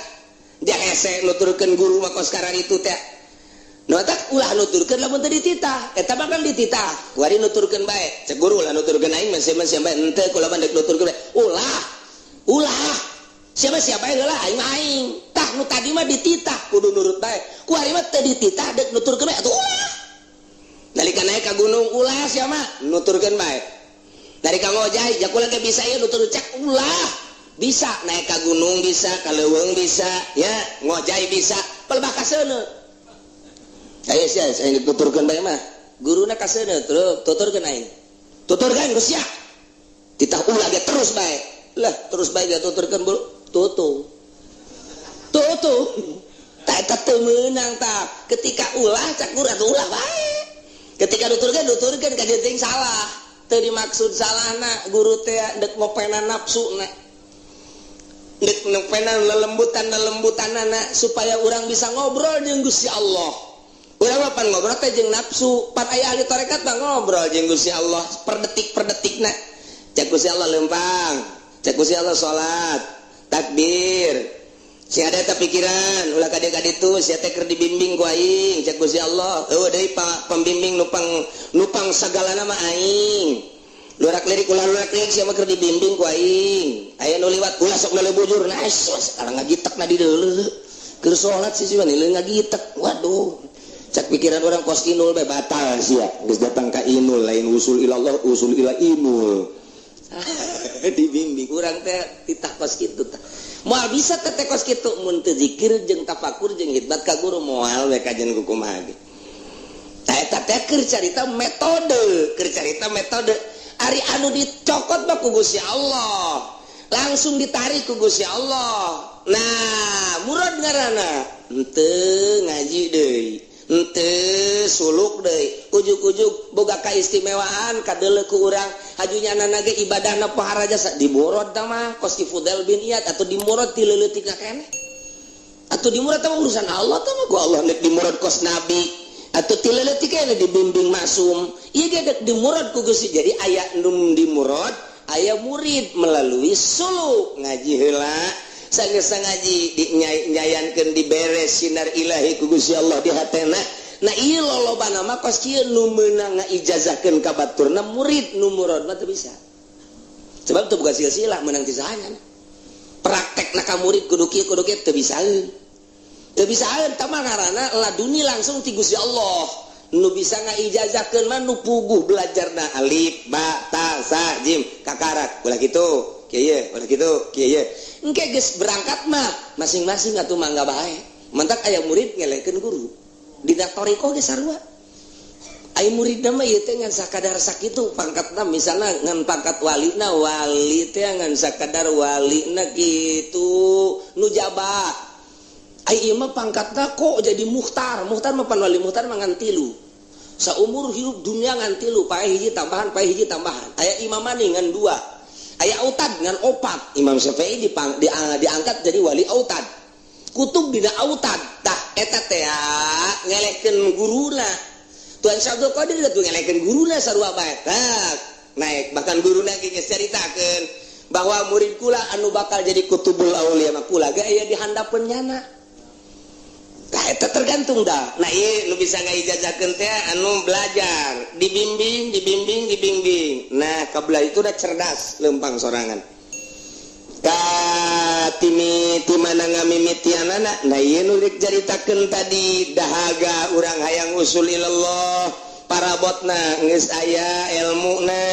Dia hese nuturkeun guru mah kos karan itu teh. Nutak ulah nuturkeun lamun teu dititah, eta mah kan dititah. Kuari nuturkeun bae. Cek guru lah nuturkeun aing mah sia bae henteu kula mah dek nuturkeun bae. Ulah. Siapa heula aing mah aing. Tah nu tadi mah dititah kudu nurut bae. Kuari mah teu dititah dek nuturkeun bae atuh ulah. Nalika naik ka gunung ulah sia mah nuturkeun bae. Nalika ngojai jakula ge bisa ieu nutur cek ulah. Bisa naik ka gunung bisa, ka leuweung bisa, ya ngojai bisa. Pelebah ka seuneu. Ayo sia aing tuturkeun bae mah. Guruna ka seuneu tuturkeun aing. Tuturkeun geus sia. Titah ulah ge terus bae. Lah terus bae ge tuturkeun bulu. Tutu. Tah eta teu meunang tah. Ketika ulah cak guru atuh ulah bae. Ketika nuturkeun ka dieu teh salah. Teu dimaksud salahna guru teh dek ngopenan nafsuna. Dek ngopenan lelembutan-lelembutanana supaya urang bisa ngobrol jeung Gusti Allah. Urang mah pan ngobrol teh jeung nafsu, pan aya ahli tarekat mah ngobrol jeung Gusti Allah per detik-detikna. Cek Gusti Allah lempang, cek Gusti Allah salat, takbir. Si ada eta pikiran, ulah ka dieu ka ditu, sia teh keur dibimbing ku aing, cek Gusti Allah. Eueuh deui pembimbing nupang sagalana mah aing. Lurak lirik sia mah keur dibimbing ku aing. Aya nu liwat ulah sok nalebujur, nah sekarang ngagitekna di deuleu. Keur salat sih mah nileung ngagitek. Waduh. Cak pikiran orang kos inul bae batal sia geus datang ka inul lain usul ilallah usul ila inul. Dibimbing urang teh titah kos kitu tah moal bisa teh kos kitu mun teu zikir jeung tafakur jeung khidmat ka guru moal we kajen kumaha ge. Tah eta teh keur carita metode ari anu dicokot mah ku Gusti Allah langsung ditarik ku Gusti Allah. Nah murad ngaranna henteu ngaji deui henteu suluk deui ujug-ujug boga kaistimewaan kadeuleu ku urang hajunyanana ge ibadahna pahara jasa diborod tah mah kos ki Fudel bin Iyad atau dimurad ti leuleutikna keneh atau dimurad tah urusan Allah tah mah ku Allah nek dimurad kos nabi atau ti leuleutik keneh dibimbing maksum ieu ge dek dimurad ku Gusti. Jadi aya nu dimurad aya murid melalui suluk ngaji heula sageus ngaji dinyayankeun diberes sinar ilahi ku Gusti Allah di hatena. Nah ieu lolobana mah kos kieu nu meunang ngaijazahkeun ka baturna murid nu murad mah teu bisa. Sebab teu boga silsilah meunang ti sahanya. Praktekna ka murid kudu kieu teu bisaeun. Teu bisaeun tah mah ngaranna laduni langsung ti Gusti Allah. Nu bisa ngaijazahkeun mah nu puguh belajarna alif, ba, ta, sa, jim, kakarak. Ulah kitu. Kieu ulah kitu kieu engke geus berangkat mah masing-masing atuh mangga bae mantak aya murid ngelengkeun guru dina toriko ge sarua aya muridna mah ieu teh ngan sakadar sakitu pangkatna misalna ngan pangkat walina wali teh ngan sakadar walina kitu nu jabat aya ieu mah pangkatna kok jadi muhtar mah pan wali muhtar mah ngan 3 saumur hidup dunia ngan 3 pae hiji tambahan aya imamani ngan 2 aya autad dengan 4 Imam Syafi'i diangkat jadi wali autad kutub dina autad tah eta teh ngelehkeun guruna Tuan Syabdul Qadir tuh ngelehkeun guruna sarua bae tah naik bahkan guruna ge geus caritakeun bahwa murid kula anu bakal jadi kutubul aulia mah kula ge aya di handapeun nyana tah eta tergantung dah. Nah ieu nu bisa ngaijazahkeun teh anu belajar dibimbing. Nah kabla itu udah cerdas lempang sorangan ka timi mana ngamimitianana. Nah ieu nu rek caritakeun tadi dahaga urang hayang usul ilallah parabotna geus aya ilmuna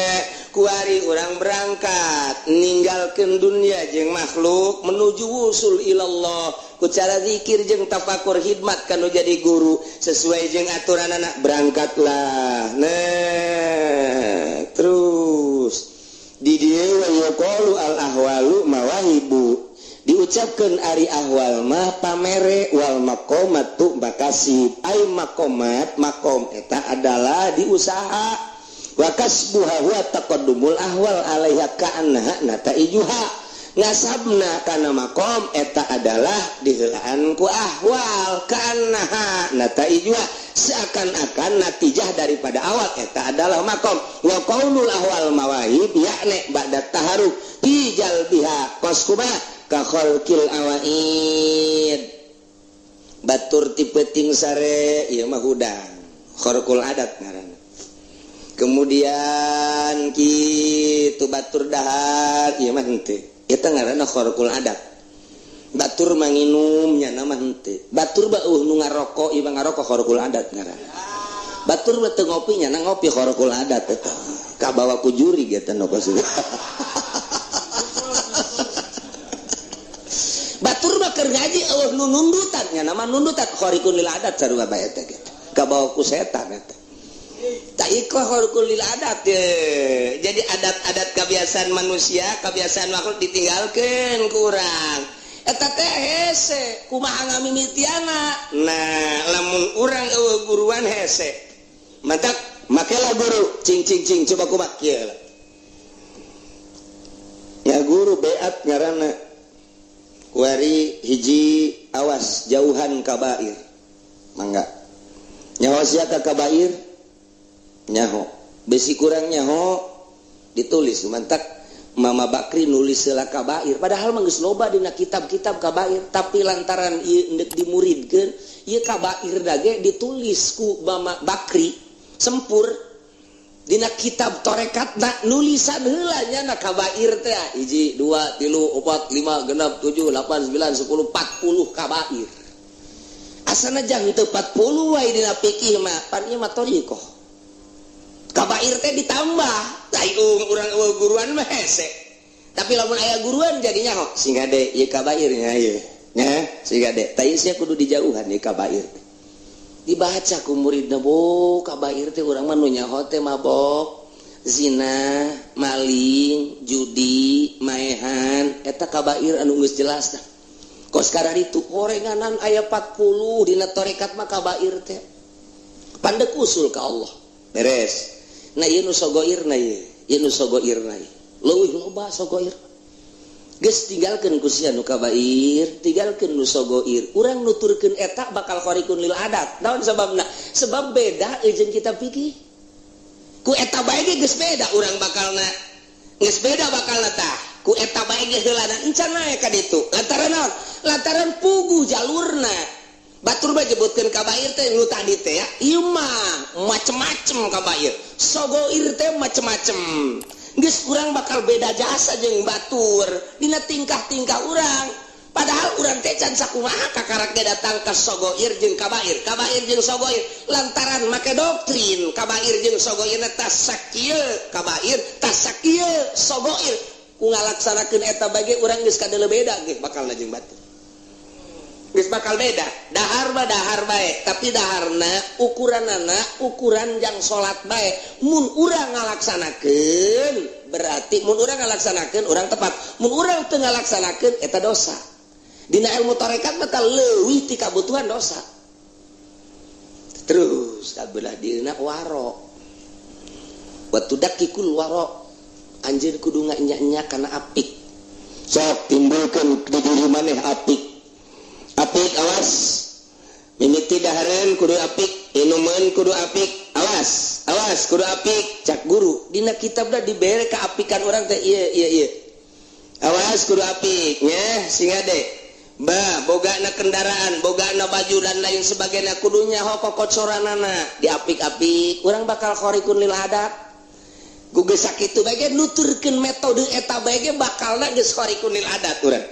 kuari urang berangkat ninggalkeun dunya jeung makhluk menuju wusul ilallah ku cara zikir jeung tafakur khidmat kanu jadi guru sesuai jeung aturan anak berangkatlah. Nah terus di dieu yaqulu al ahwalu mawahibu diucapkan ari ahwal mah pamere wal maqamatu bakasib ai maqamat maqam eta adalah diusaha wa kasbuha wa taqaddumul ahwal alaiha ka'annaha nataijuha ngasabna kana maqam eta adalah diheulaan ku ahwal ka'annaha nataijuha seakan-akan natijah daripada awal eta adalah maqam wa qaulul ahwal mawahib yakni ba'da taharruk ijal biha qaskuba ka khalqil awaid batur tipeting sare ieu mah hudang kharqul adat ngaranna. Kemudian kitu batur dahar ieu mah henteu eta ngaranna kharqul adat. Batur manginum nya mah henteu. Batur beuh nu ngaroko ieu ngaroko kharqul adat ngaranna. Batur teu ngopi nya ngopi kharqul adat eta. Kabawa ku juri eta nu batur mah keur ngaji eueuh nu nundutan nya nama nundutan khariqul lil adat sarua bae eta gitu kabawa ku setan eta ta iko khariqul lil adat ye. Jadi adat-adat kebiasaan manusia kebiasaan makhluk ditinggalkeun ku urang eta teh hese kumaha ngamimitiana. Nah lamun urang eueuh guruan hese matak makelah guru cing cing cing coba kumaha kieu ya guru beat ngaranna kuari hiji awas jauhan kabair mangga nyaho sia ka kabair nyaho besi kurang nyaho ditulis mantak Mama Bakri nulis heula kabair padahal mah geus loba dina kitab-kitab kabair tapi lantaran ieu endek dimuridkeun ieu kabair dage ditulis ku Mama Bakri sempur dina kitab torekatna nulisan heula nya na kabair teh 1 2 3 4 5 6 7 8 9 10 40 kabair asana jang teu 40 wae dina fikih mah pan ieu mah thariqah kabair teh ditambah tai urang guruan mah hese tapi lamun aya guruan jadi nyaho singade ieu kabair nya ieu nya singade tai sia kudu dijauhan ieu kabair teh dibaca ku muridna bo kabair teh urang mah nu nyaho teh mabok zina maling judi maehan eta kabair anu geus jelas tah kos karari itu gorenganan aya 40 dina tarekat mah kabair teh pandek usul ka Allah beres. Nah ieu nu sogoirna ieu nu sogoirna leuwih loba sogoir geus tinggalkeun ku sia nu kabair tinggalkeun nu sogoir urang nuturkeun eta bakal khariqun lil adat naon sababna sebab beda jeung kita pikir ku eta bae ge geus beda urang bakalna geus beda bakalna tah ku eta bae ge heulana encan nae ka ditu lantaran naon lantaran pugu jalurna batur bae nyebutkeun kabair teh nu tadi teh ya ieu mah macem-macem kabair sogoir teh macem-macem geus urang bakal beda jasa jeung batur dina tingkah-tingkah urang padahal urang teh can sakumaha kakarak ge datang ka sogoir jeung kabair jeung sogoir lantaran make doktrin kabair jeung sogoir tas sakieu kabair tas sakieu sogoir ku ngalaksanakeun eta bage urang geus kadeuleum beda ge bakalna jeung batur geus bakal beda dahar bae tapi daharna ukuranana ukuran jang salat bae mun urang ngalaksanakeun berarti mun urang ngalaksanakeun urang tepat mun urang teu ngalaksanakeun eta dosa dina ilmu tarekat mah leuwih ti kabutuhan dosa terus kabelah dina waro waktu dakikul waro anjeun kudu nganya-nya kana apik sok timbulkeun di diri maneh apik awas mimiti dahareun kudu apik inumeun kudu apik awas kudu apik cak guru dina kitabna dibere kaapikan urang teh ieu awas kudu apik nya singade bogana kendaraan bogana baju dan lain sebagainya kudu nyaho kokocoranana diapik-apik urang bakal khariqun lil adat ku geus sakitu bae ge nuturkeun metode eta bae ge bakalna geus khariqun lil adat urang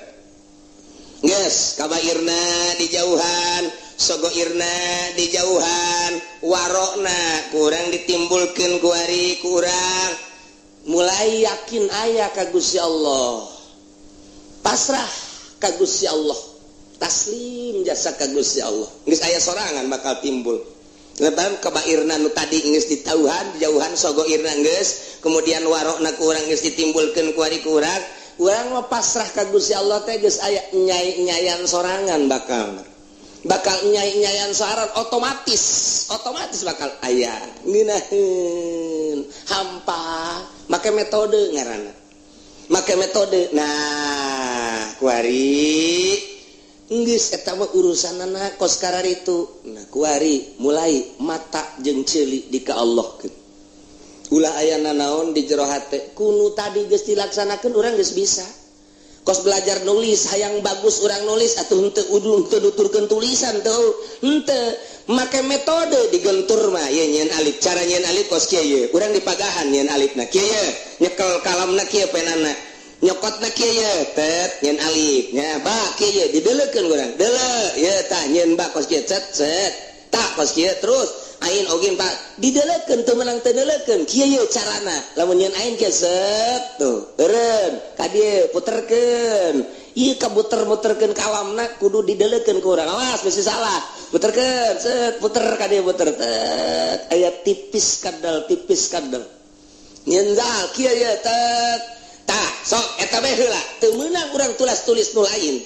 geus kabairna dijauhan sogoirna dijauhan warokna kurang ditimbulkeun ku ari kurang mulai yakin aya ka Gusti Allah, pasrah ka Gusti Allah, taslim jasa ka Gusti Allah, geus aya sorangan bakal timbul. Leban kabairna nu tadi geus ditauhan dijauhan sogoirna geus, kemudian warokna ku urang geus ditimbulkeun ku ari ku urang mah pasrah ka Gusti Allah teh geus aya nyai-nyayan sorangan bakal nyai-nyayan sorangan otomatis bakal aya ngeunaheun hampa make metode ngaranna nah kuari geus eta mah urusanna kos kararitu. Nah kuari mulai mata jeung ceuli di ka Allah ulah ayana naon di jero hate kunu tadi geus dilaksanakeun urang geus bisa kos belajar nulis hayang bagus urang nulis atuh henteu teu nuturkeun tulisan teu henteu make metode digentur mah ye nyeun alif cara nyeun alif kos kieu ye urang dipagahan nyeun alifna kieu ye nyekel kalamna kieu penana nyokotna kieu ye tet nyeun alif nya ba kieu ye dideuleukeun urang deuleu ye tah nyeun ba kos kieu set tak kos kieu terus ain oge Pak dideuleukeun teu menang teu deuleukeun kieu ye carana lamun nyeun ain kieu set tuh eureun ka dieu puterkeun ieu kabuter-muterkeun kalamna kudu dideuleukeun ku urang awas bisi salah puterkeun set puter ka dieu puter tet aya tipis kadal nyeun zal kieu ye tet tah sok eta bae heula teu meunang urang tulis nu lain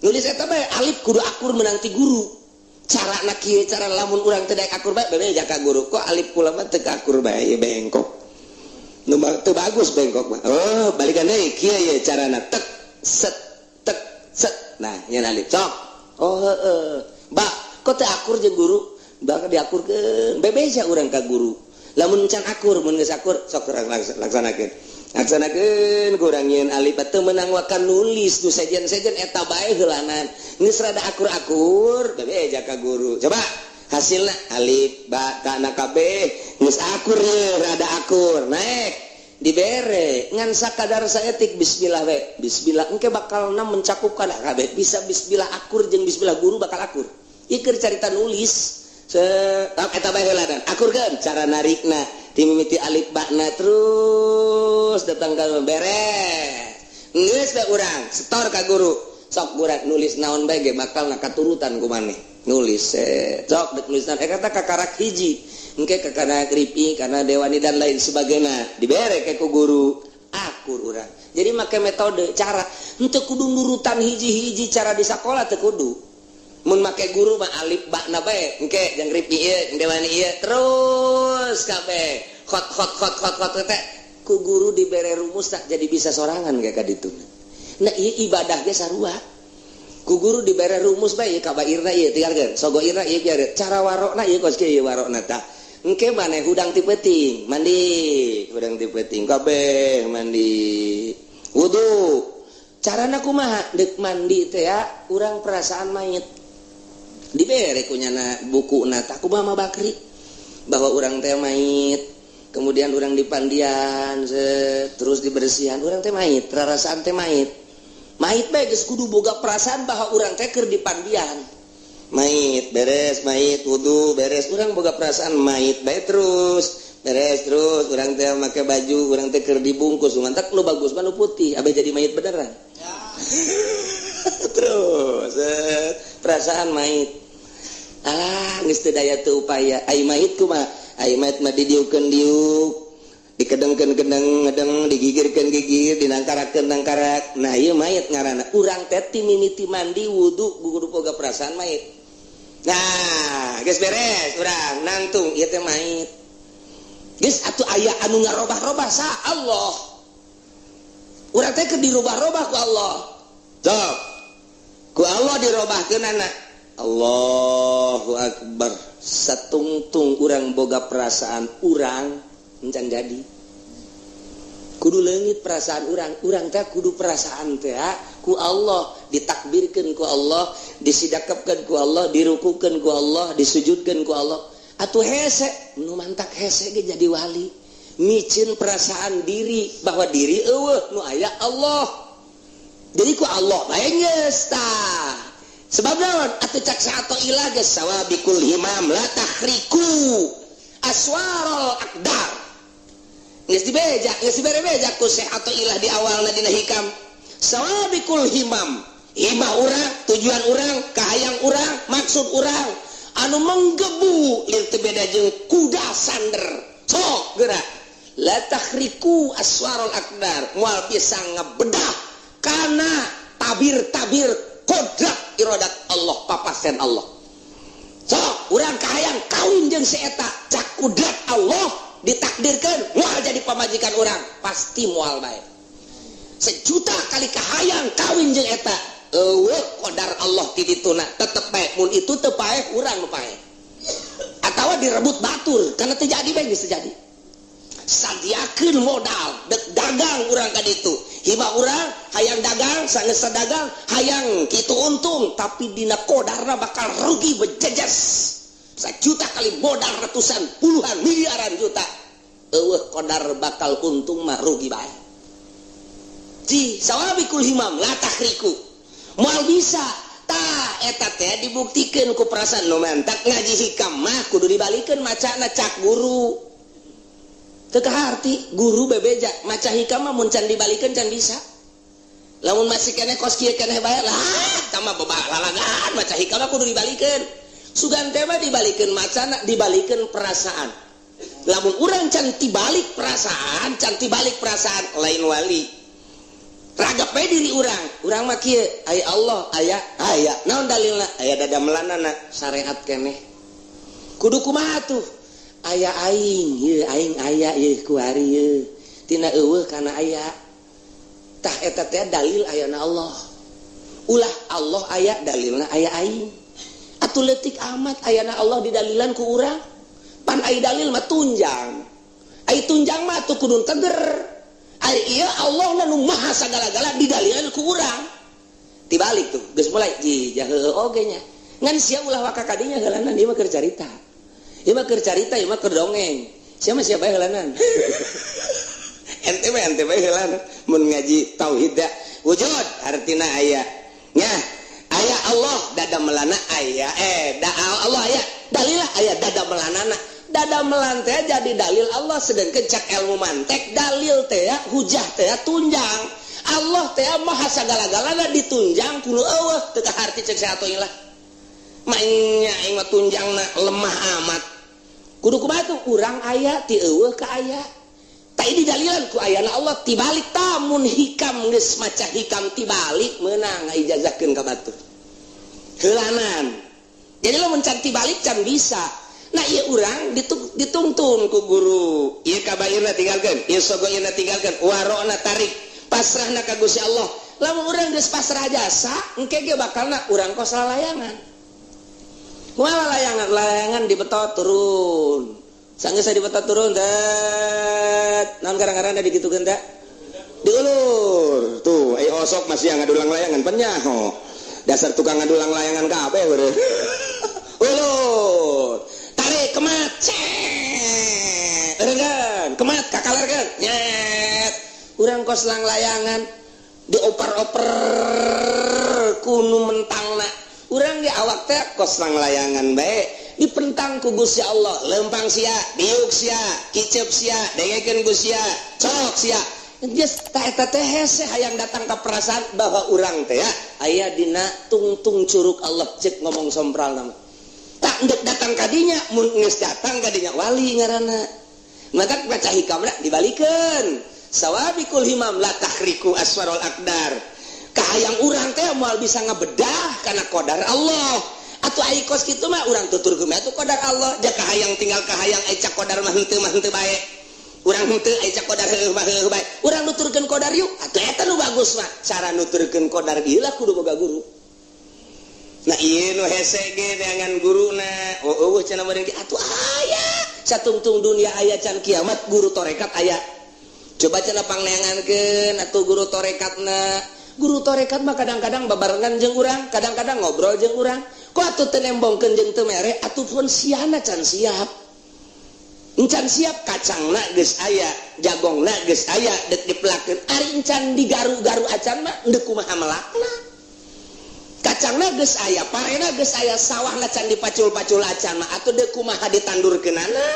nulis eta bae alif kudu akur menang ti guru cara nak kieu cara lamun urang teu daek akur bae bebeja ka guru kok alif kula mah teu akur bae bengkok nu teu bagus bengkok mah oh balikan deui kieu ye carana tek set nah nyeun alif sok oh heueuh ba kok teu akur jeung guru bakal diakurkeun bebeja urang ka guru lamun can akur mun geus akur sok urang laksanakeun kurang nyeun alif teu meunang wakan nulis nu sejen-sejen eta bae heulanan geus rada akur-akur bebeja ka guru coba hasilna alif ba kana kabeh geus akur ye rada akur naik dibere ngan sakadar saeutik bismillah we bismillah engke bakalna mencakupkan kabeh bisa bismillah akur jeung bismillah guru bakal akur ieu keur carita nulis eta bae heulanan akurkeun cara narikna timimiti alif bakna terus datang ka beres geus bae urang setor ka guru sok urang nulis naon bae ge bakal katurutan ku maneh nulis sok dek nulisan kata kakarak hiji engke kakana kripi kana dewani dan lain sebagainya dibere ke ku guru akur urang jadi make metode cara henteu kudu nurutan hiji-hiji cara di sakola teu kudu mun make guru mah alif bakna bae engke jeung kripi ieu dewani ieu terus kabeh hot teh ku guru dibere rumus tak jadi bisa sorangan kayak kaditu. Nah ieu ibadah ge sarua. Ku guru dibere rumus bae ka bairna ieu tinggalkeun. Sogoirna ieu biar cara warokna ieu kos kieu warokna tah. Engke maneh hudang ti peuting, mandi, hudang ti peuting kabeh mandi. Wudu. Carana kumaha? Deuk mandi teh ya urang perasaan mayit. Dibere kunyana bukuna tah kumaha Bakri bahwa urang teh mayit. Kemudian orang dipandian terus dibersihan orang teh mait rarasaan teh mait bae geus kudu boga perasaan bahwa orang teh keur dipandian mait beres mait wudu beres urang boga perasaan mait bae terus beres terus urang teh make baju urang teh keur dibungkus mantak lu bagus mah nu putih abeh jadi mait beneran ya. Terus perasaan mait alah geus teu daya teu upaya ai mait kumaha ai mayit mah didiukeun diuk dikedengkeun ngedeng digigirkeun gigir dinangkarakeun nangkarak nah ieu mayit ngaranna urang teh ti mimiti mandi wudu kudu boga perasaan mayit nah geus beres urang nangtung ieu teh mayit geus atuh aya anu ngarobah-robah sa Allah urang teh keur dirubah-robah ku Allah sok ku Allah dirobahkeunana Allahu Akbar satungtung urang boga perasaan urang encan jadi kudu leungit perasaan urang teh kudu perasaan teh ku Allah ditakbirkeun ku Allah disidakepkeun ku Allah dirukukeun ku Allah disujudkeun ku Allah atuh hese nu mantak hese ge jadi wali micin perasaan diri bahwa diri eueuh nu aya Allah jadi ku Allah bae geus tah sebab naon atuh cak sato ilah geus sawabikul himam la tahriku aswarul aqdar geus dibejak geus dibere-bejak ku Syekh atau ilah di awalna dina hikam sawabikul himam himah urang tujuan urang kahayang urang maksud urang anu menggebu lil teu beda jeung kuda sander sok geura la takhriku aswarul akdar moal bisa ngabedah kana tabir-tabir kodrat iradat Allah papasen Allah sok urang kahayang kawin jeung si eta cak kudrat Allah ditakdirkeun moal jadi pamajikan urang pasti moal bae sejuta kali kahayang kawin jeung eta eueuh qadar Allah ti dituna tetep bae mun itu teu paeh urang nu paeh atawa direbut batur kana teu jadi bae geus terjadi sadiakeun modal dek dagang urang ka ditu hibah urang hayang dagang sanes dagang hayang kitu untung tapi dina kodarna bakal rugi bejejes 1 juta kali modal ratusan puluhan miliaran juta eueuh kodar bakal untung mah rugi bae ji sawabikul himam la takhriku moal bisa tah eta teh dibuktikeun ku perasaan nu mantak ngaji hikam mah kudu dibalikeun macana cak guru teu kaharti guru bebeja maca hikam mah mun can dibalikeun can bisa lamun masih keneh kos kieu keneh bae lah tah mah lalagan maca hikam mah kudu dibalikeun sugan teh mah dibalikeun macana dibalikeun perasaan lamun urang can tibalik perasaan lain wali ragap bae diri urang mah kieu aya Allah aya naon dalilna aya dada melanana syariat keneh kudu kumaha tuh aya aing ieu aing aya ieu ku ari ieu tina eueuh kana aya tah eta teh dalil ayana Allah ulah Allah aya dalilna aya aing atuh leutik amat ayana Allah didalilan ku urang pan ai dalil mah tunjang ai tunjang mah atuh kudu teger ai ieu Allah nu maha sagala-gala didalilan ku urang tibalik tuh geus mulai ji heueuh oge nya ngan sia ulah waka kadinya heulanan ieu mah keur carita ieu mah keur carita ieu mah keur dongeng siapa heulanan ente bae heulanan mun ngaji tauhid da wujud artina aya nya aya Allah dada melana aya Allah aya dalilah aya dada melanana dada melan teh jadi dalil Allah sedengkeun cak ilmu mantek dalil teh hujah teh tunjang Allah teh maha sagala-galana ditunjang kudu eueuh teu kaharti cek saatoy lah mainnya aing mah tunjangna lemah amat kudu kumaha tuh urang aya ti eueuh ka aya tah ini dalilan ku ayana Allah tibalik tamun hikam geus maca hikam tibalik meunang ngaijazahkeun ka batur heulanan jadi lamun can tibalik can bisa nah ieu urang ditungtun ku guru ieu kabairna tinggalkeun ieu sogoirna tinggalkeun warona tarik pasrahna ka Gusti Allah lamun urang geus pasrah jasa engke ge bakalna urang kos lalayangan moal layangan dibetot turun sanggeus dibetot turun dat naon garang-garangna digitukeun da diulur tuh ai osok masih ngadulang layangan penyaho dasar tukang ngadulang layangan kabeh beureuh ulur tarik kemat eureun kemat kakalerkeun nyet urang kos lang layangan dioper-oper kunu mentangna urang ge awak teh kos lang layangan bae dipentang ku Gusti Allah lempang sia diuk sia kicep sia dengekeun Gusti sia cok sia geus tah eta teh hese hayang datang ka perasaan bahwa urang teh aya dina tungtung curug Allah cek ngomong sompral nama tak endek datang kadinya mun geus datang kadinya wali ngaranna maka baca hikamna dibalikeun sawabikul himam la takhriku aswarul akdar kahayang urang teh moal bisa ngabedah kana qadar Allah atuh ai kos kitu mah urang tuturkeun atuh qadar Allah jak kahayang tinggal kahayang ai cak qadar mah henteu bae urang henteu ai cak qadar heueuh bae urang nuturkeun qadar yuk atuh eta nu bagus mah cara nuturkeun qadar ieu lah kudu boga guru nah ieu nu hese ge dengan guruna eueuh cenah meureun atuh aya satungtung dunia aya can kiamat guru tarekat aya coba cenah pangneangankeun atuh guru tarekatna guru tarekat mah kadang-kadang babarengan jeung urang kadang-kadang ngobrol jeung urang kok atuh teu nembongkeun jeung teu mere atuh pun siana can siap encan siap kacangna geus aya jagongna geus aya dek dipelakeun ari encan digaru-garu acan mah endeu kumaha melakna kacangna geus aya parena geus aya sawahna can dipacul-pacul acan mah atuh deu kumaha ditandurkeunana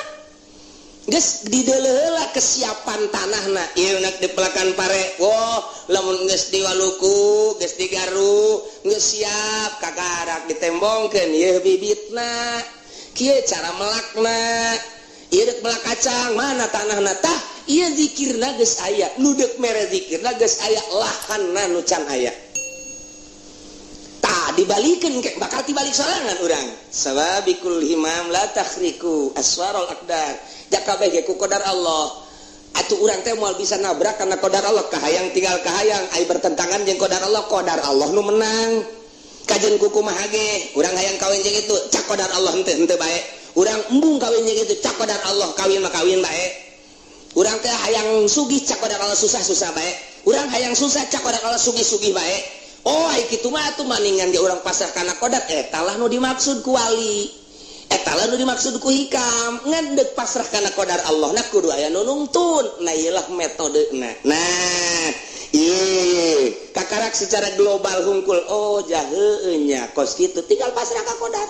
geus dideuleuheula kesiapan tanahna ieu nak dipelakan pare woh lamun geus diwaluku geus digaru geus siap kagarak ditembongkeun ieu bibitna kieu cara melakna ieu deuk melak kacang mana tanahna tah ieu zikirna geus aya nu deuk mere zikirna geus aya lahanna nu can aya tah dibalikeun ke bakal dibalik sorangan urang sababikul himam la takhriku aswarul aqdar jak kabeh ge ku qadar Allah atuh urang teh moal bisa nabrak karena qadar Allah kahayang tinggal kahayang ai bertentangan jeung qadar Allah nu menang kajen kuku mah ge urang hayang kawin jeung itu cak qadar Allah henteu bae urang embung kawin jeung itu cak qadar Allah kawin mah kawin bae urang teh hayang sugih cak qadar Allah susah bae urang hayang susah cak qadar Allah sugih bae oh ai kitu mah atuh maningan ge urang pasrah kana qadar eta lah nu dimaksud ku wali eta lah nu dimaksud ku hikam ngan deuk pasrah kana qadar Allah na kudu aya nu nungtun nah ieu lah metodena nah ieu kakarak secara global hungkul oh jaheuh nya kos kitu tinggal pasrah ka qadar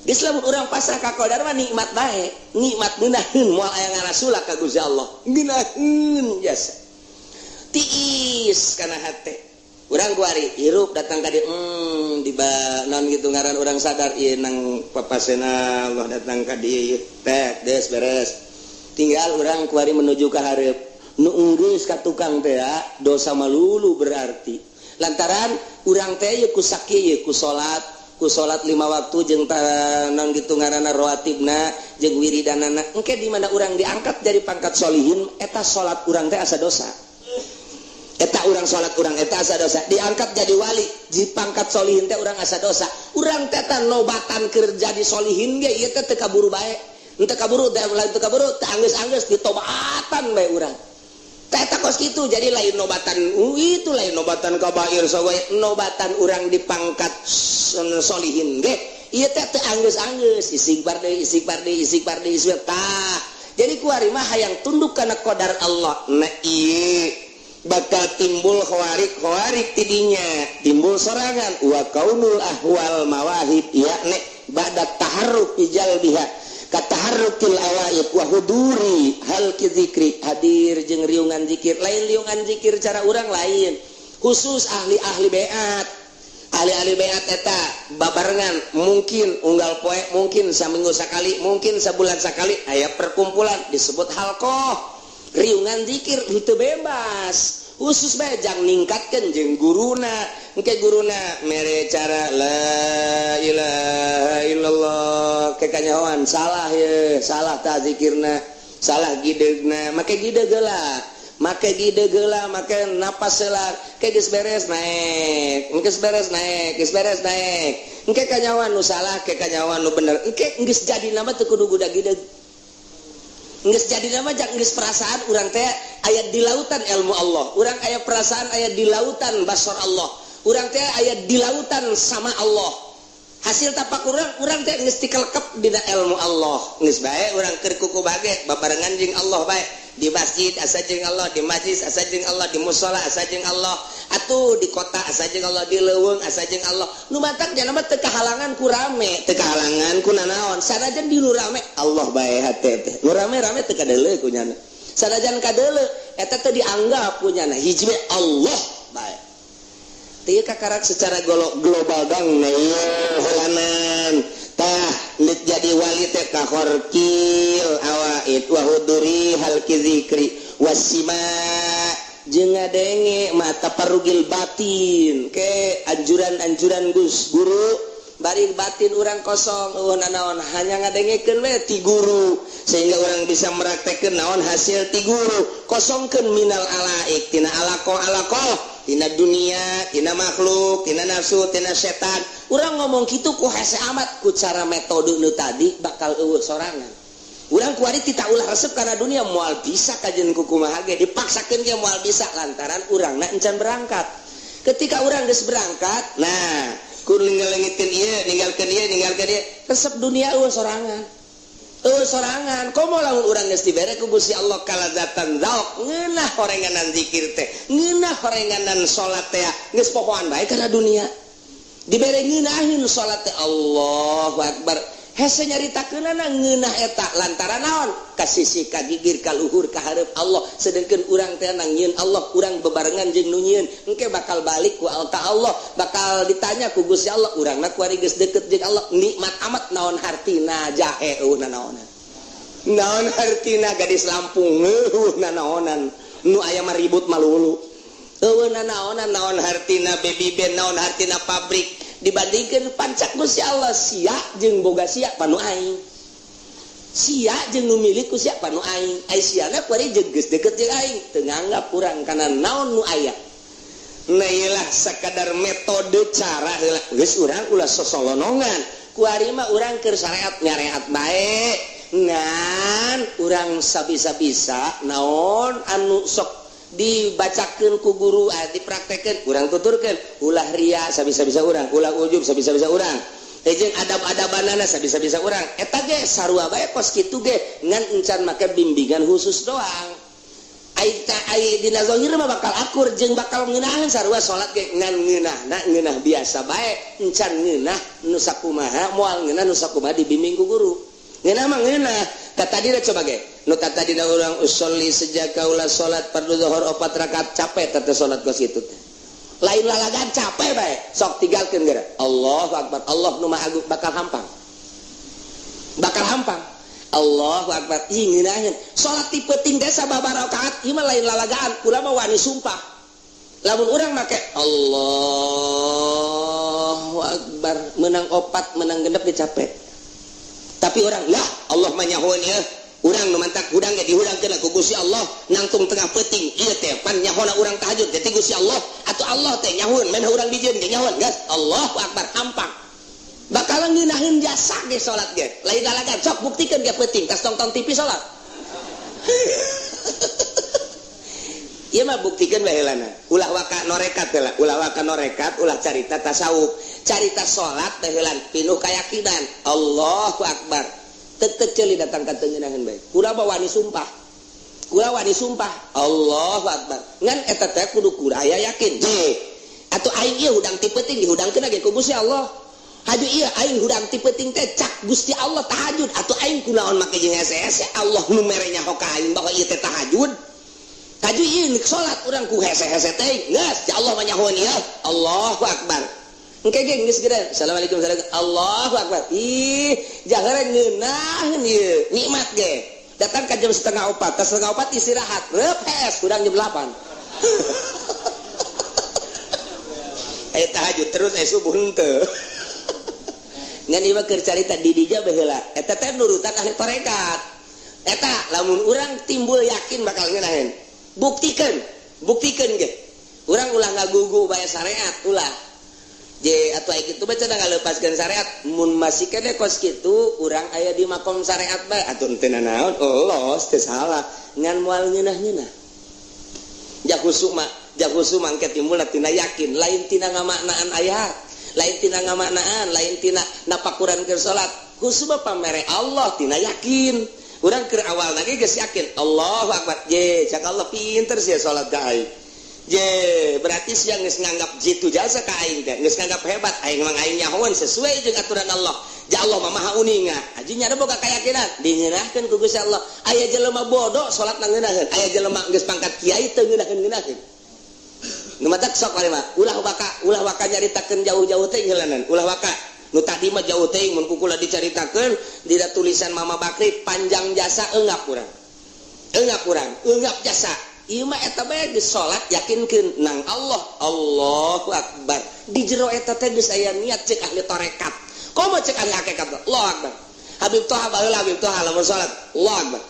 geus lamun urang pasrah ka qadar mah nikmat bae nikmat ngeunaheun moal aya ngarasula ka Gusti Allah ngeunaheun jasa tiis kana hate urang kuari hirup datang ka dieu di naon kitu ngaran urang sadar ieu nang papasena Allah datang ka dieu teh geus beres tinggal urang kuari menuju ka hareup nu enggeus ka tukang teh dosa malulu berarti lantaran urang teh ieu ku sakieu ku salat 5 waktu jeung naon kitu ngaranna rawatibna jeung wiridanana engke di mana urang diangkat dari pangkat solihin eta salat urang teh asa dosa eta urang salat urang eta asa dosa diangkat jadi wali di pangkat solihin teh urang asa dosa urang teh nobatan kerja di solihin ge ieu teh teu kaburu bae henteu kaburu teh anggeus ditobatan bae urang teh eta kos kitu jadi lain nobatan itu lain nobatan kabair sawe nobatan urang di pangkat solihin ge ieu teh teu anggeus istighfar deui tah jadi kuari mah hayang tunduk kana qadar Allah nah ieu bakal timbul khawarik tidinya timbul sorangan wa kaunul ahwal mawahib yakni ba'da taharruk ijal biha kataharrukil awaib wa huduri hal ki zikri hadir jeung riungan zikir lain riungan zikir cara urang lain khusus ahli beat eta babarengan mungkin unggal poe mungkin saminggu sakali mungkin sabulan sakali aya perkumpulan disebut halqah riungan zikir itu bebas khusus bae jang ningkatkeun jeung guruna engke guruna mere cara la ilaha illallah ke kanyawan salah ye salah ta zikirna salah gideugna make gideug heula make napas heula ke geus beres naik engke kanyawan nu salah ke kanyawan nu bener engke geus jadi nama teu kudu budak gideug geus jadi nama jak geus perasaan urang teh aya di lautan ilmu Allah urang aya perasaan aya di lautan basar Allah urang teh aya di lautan sama Allah hasil tapak urang teh geus tikelekep dina ilmu Allah geus bae urang keur kuku bage babarengan jeung Allah bae di masjid asa jeung Allah di majlis asa jeung Allah di mushola asa jeung Allah atuh di kota asa jeung Allah di leuweung asa jeung Allah nu matak jalma teu kahalangan ku rame teu kahalangan ku nanaon sanajan di nu rame Allah bae hate teh nu rame-rame teu kadeuleu ku nyana sanajan kadeuleu eta teh dianggap punyana hiji we Allah bae teu kakarak secara global dang holanan tah lit jadi wali teh kahorkil awaid wa huduri hal kizikri wasima jeung ngadenge mata parugil batin ke anjuran-anjuran Gus Guru bari batin urang kosong nanaon hanya ngadengekeun we ti guru sehingga urang bisa meraktekeun naon hasil ti guru kosongkeun minal alaik tina alaqah tina dunia tina makhluk tina nafsu tina setan urang ngomong kitu ku hese amat ku cara metode nu tadi bakal eueuh sorangan urang kuari tita ulah resep kana dunia moal bisa kajen ku kumaha ge dipaksakeun ge moal bisa lantaran urangna encan berangkat ketika urang geus berangkat nah ku ninggalkeun ieu resep dunia eueuh sorangan komo lamun urang geus dibere ku Gusti Allah kaladzatan zauk ngeunah horenganan zikir teh ngeunah horenganan salat teh geus pohoan bae kana dunia dibere ngeunaheun salat teh Allahu akbar hese nyaritakeunana ngeunah eta lantaran naon kasisi ka gigir ka luhur ka hareup Allah sedengkeun urang teh nyieun Allah urang bebarengan jeung nu nyieun engke bakal balik ku Allah bakal ditanya ku Gusti Allah urangna kuari geus deukeut jeung Allah nikmat amat naon hartina jahe naonan naon hartina gadis Lampung naonan nu aya mah ribut malulu naonan naon hartina baby band naon hartina pabrik dibandingkan pancak Gusti Allah sia jeung boga sia panu aing sia jeung nu milik ku sia panu aing ai siana kuari jeung geus deukeut jeung aing teu nganggap urang kana naon nu aya na ilah sakadar metode cara heula geus urang ulah sosolonongan kuari mah urang keur syariat nyareat bae ngan urang sabisa-bisa naon anu sok dibacakeun ku guru dipraktekeun urang tuturkeun ulah ria sabisa-bisa urang ulah ujub sabisa-bisa urang jeung adab-adabanana sabisa-bisa urang eta ge sarua bae kos kitu ge ngan encan make bimbingan khusus doang ai dina zahir mah bakal akur jeung bakal ngeunaheun sarua salat ge ngan ngeunah biasa bae encan ngeunah nu sakumaha moal ngeunah nu sakumaha dibimbing ku guru ngeunah mah ngeunah tadi coba ge nu tadi dina urang usolli sejak ulah salat fardu zuhur 4 rakaat capek teh salat kos kitu teh lain lalagan capek bae sok tinggalkeun geura Allahu akbar Allah nu maha agung bakal hampang Allahu akbar ih ngeunaheun salat ti penting teh sababaraha rakaat ieu mah lain lalagaan ulah mah wani sumpah lamun urang make Allahu akbar menang 4 menang genep ge capek tapi orang lah Allah mah nyahoeun ieu urang nu mantak hudang ge dihudangkeun ku Gusti Allah nangtung tengah peuting ieu teh pan nyahona urang tahajud jadi Gusti Allah atuh Allah teh nyahoeun men urang dijieun ge nyahoeun geus Allahu akbar hampang bakal ngeunaheun jasa ge salat ge lain dalagan sok buktikeun ge peuting tas tonton TV salat ieu mah buktikeun baheulana ulah waka norekat heula ulah waka norekat ulah carita tasawuf carita salat baheulan pinuh kayakinan Allahu akbar tetep ceuli datang ka teu ngeunaheun bae kumaha wani sumpah Allahu akbar ngan eta teh kudu kuraya yakin atuh aing ieu hudang ti peuting dihudangkeun ge ku Gusti Allah haju ieu aing hudang ti peuting teh cak Gusti Allah tahajud atuh aing kunaon make jeung hese-hese Allah nu mere nyaho ka aing bahwa ieu teh tahajud haju ieu salat urang ku hese-hese teh geus ja Allah mah nyahoeun ieu Allahu akbar engke ge geus geudeun assalamualaikum Allahu akbar ih jangan ngeunaheun ieu nikmat ge datang ka jam 3:30 tas 3:30 istirahat repes urang jam 8 aya tahajud terus subuh henteu ngan ieu mah keur carita di dija baheula eta teh nurutan ahli tarekat eta lamun urang timbul yakin bakal ngeunaheun buktikeun ge urang ulah ngagugu bae syariat ulah je atuh aya kitu baca da ngalepaskeun syariat mun masih kene kos kitu urang aya di makom syariat bae atuh teu naon los teu salah ngan moal ngeunah-ngeunah jak husuk mangke timbul tina yakin lain tina ngamaknaan ayat lain tina ngamaknaan lain tina napakuran keur salat husuk mah pamere Allah tina yakin urang keur awal lagi geus yakin Allahu akbar je cak Allah pinter sia salat ka aing je berarti sia geus nganggap jitu jasa ka aing teh geus nganggap hebat aing mah aing nyahoeun sesuai jeung aturan Allah ja Allah mah maha uninga aji nya boga kayakinan dingeunahkeun ku Gusti Allah aya jelema bodoh salat ngeunaheun aya jelema geus pangkat kiai teu ngeunaheun nu matak sok mah ulah waka nyaritakeun jauh-jauh teh heulanan ulah waka nu tadi mah jauh teh mun kukula dicaritakeun dina tulisan Mama Bakri panjang jasa eungap urang eungap jasa ieu mah eta bae geus salat yakinkeun nang Allah Allahu akbar di jero eta teh geus aya niat cek ahli tarekat komo cek ahli hakikat Allahu akbar Habib Toha baheula Habib Toha lamun salat Allahu akbar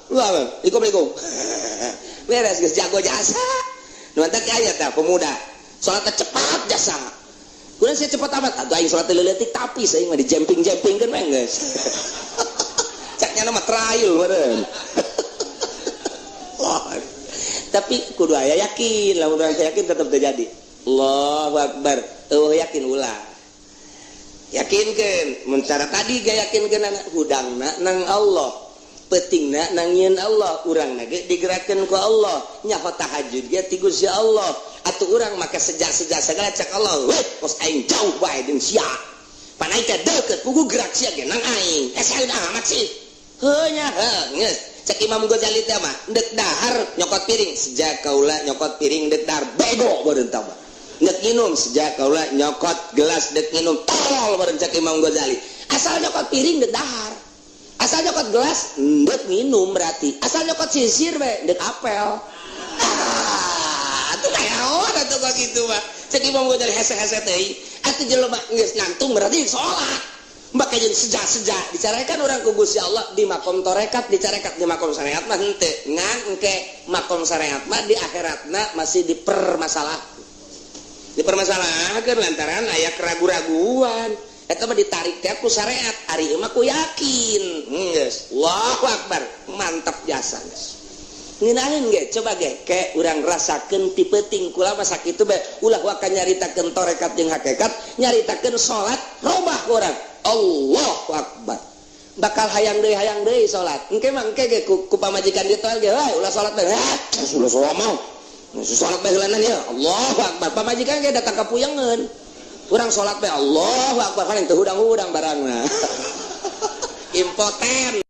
Allahu ikum beres geus jago jasa nu anta aya teh pemuda salat cepat jasa kurang saya cepat amat atuh aing salat leuletik tapi aing mah di jemping-jempingkeun mah geus caknya nama trial meureun tapi kudu aya yakin lamun urang yakin tetep terjadi Allahu akbar yakin ulah yakinkeun mun cara tadi ga yakinkeun hudangna nang Allah peutingna nang nyieun Allah urang ge digerakkeun ku Allah nyaho tahajud ge ti Gusti Allah atuh urang make sejak segala cak Allah weh kos aing jauh bae jeung sia panai teh deket pugu gerak sia ge nang aing asa amat sih heunya geus cek Imam Ghazali teh mah dek dahar nyokot piring sejak kaula nyokot piring dek dahar bego beureun tah mah dek nginum sejak kaula nyokot gelas dek nginum tolol beureun cek Imam Ghazali asal nyokot piring dek dahar asal nyokot gelas dek nginum berarti asal nyokot sisir we dek apel atuh naon atuh kok gitu mah cek Imam Ghazali hese-hese teh atuh jelema geus ngantung berarti salat mbak kayak jadi sejak dicarakan orang ku Gusti Allah di makom torekat dicarekat di makom syariat mah henteu ngan engke makom syariat mah di akhiratna masih dipermasalahkeun lantaran aya keraguan-raguan eta mah ditarik teh ku syariat ari ieu mah ku yakin geus Allahu akbar mantap jasa geus ngeunaheun ge coba ge ke urang rasakeun ti peuting kula mah sakitu bae ulah waka nyaritakeun torekat jeung hakikat nyaritakeun salat robah urang Allahu akbar bakal hayang deui salat engke mah engke ge ku pamajikan dieu ge we ulah salat bae ulah salat mah salat bae heulanan ya Allahu akbar pamajikan ge datang kapuyengeun urang salat bae Allahu akbar kan teu hudang-hudang barangna impoten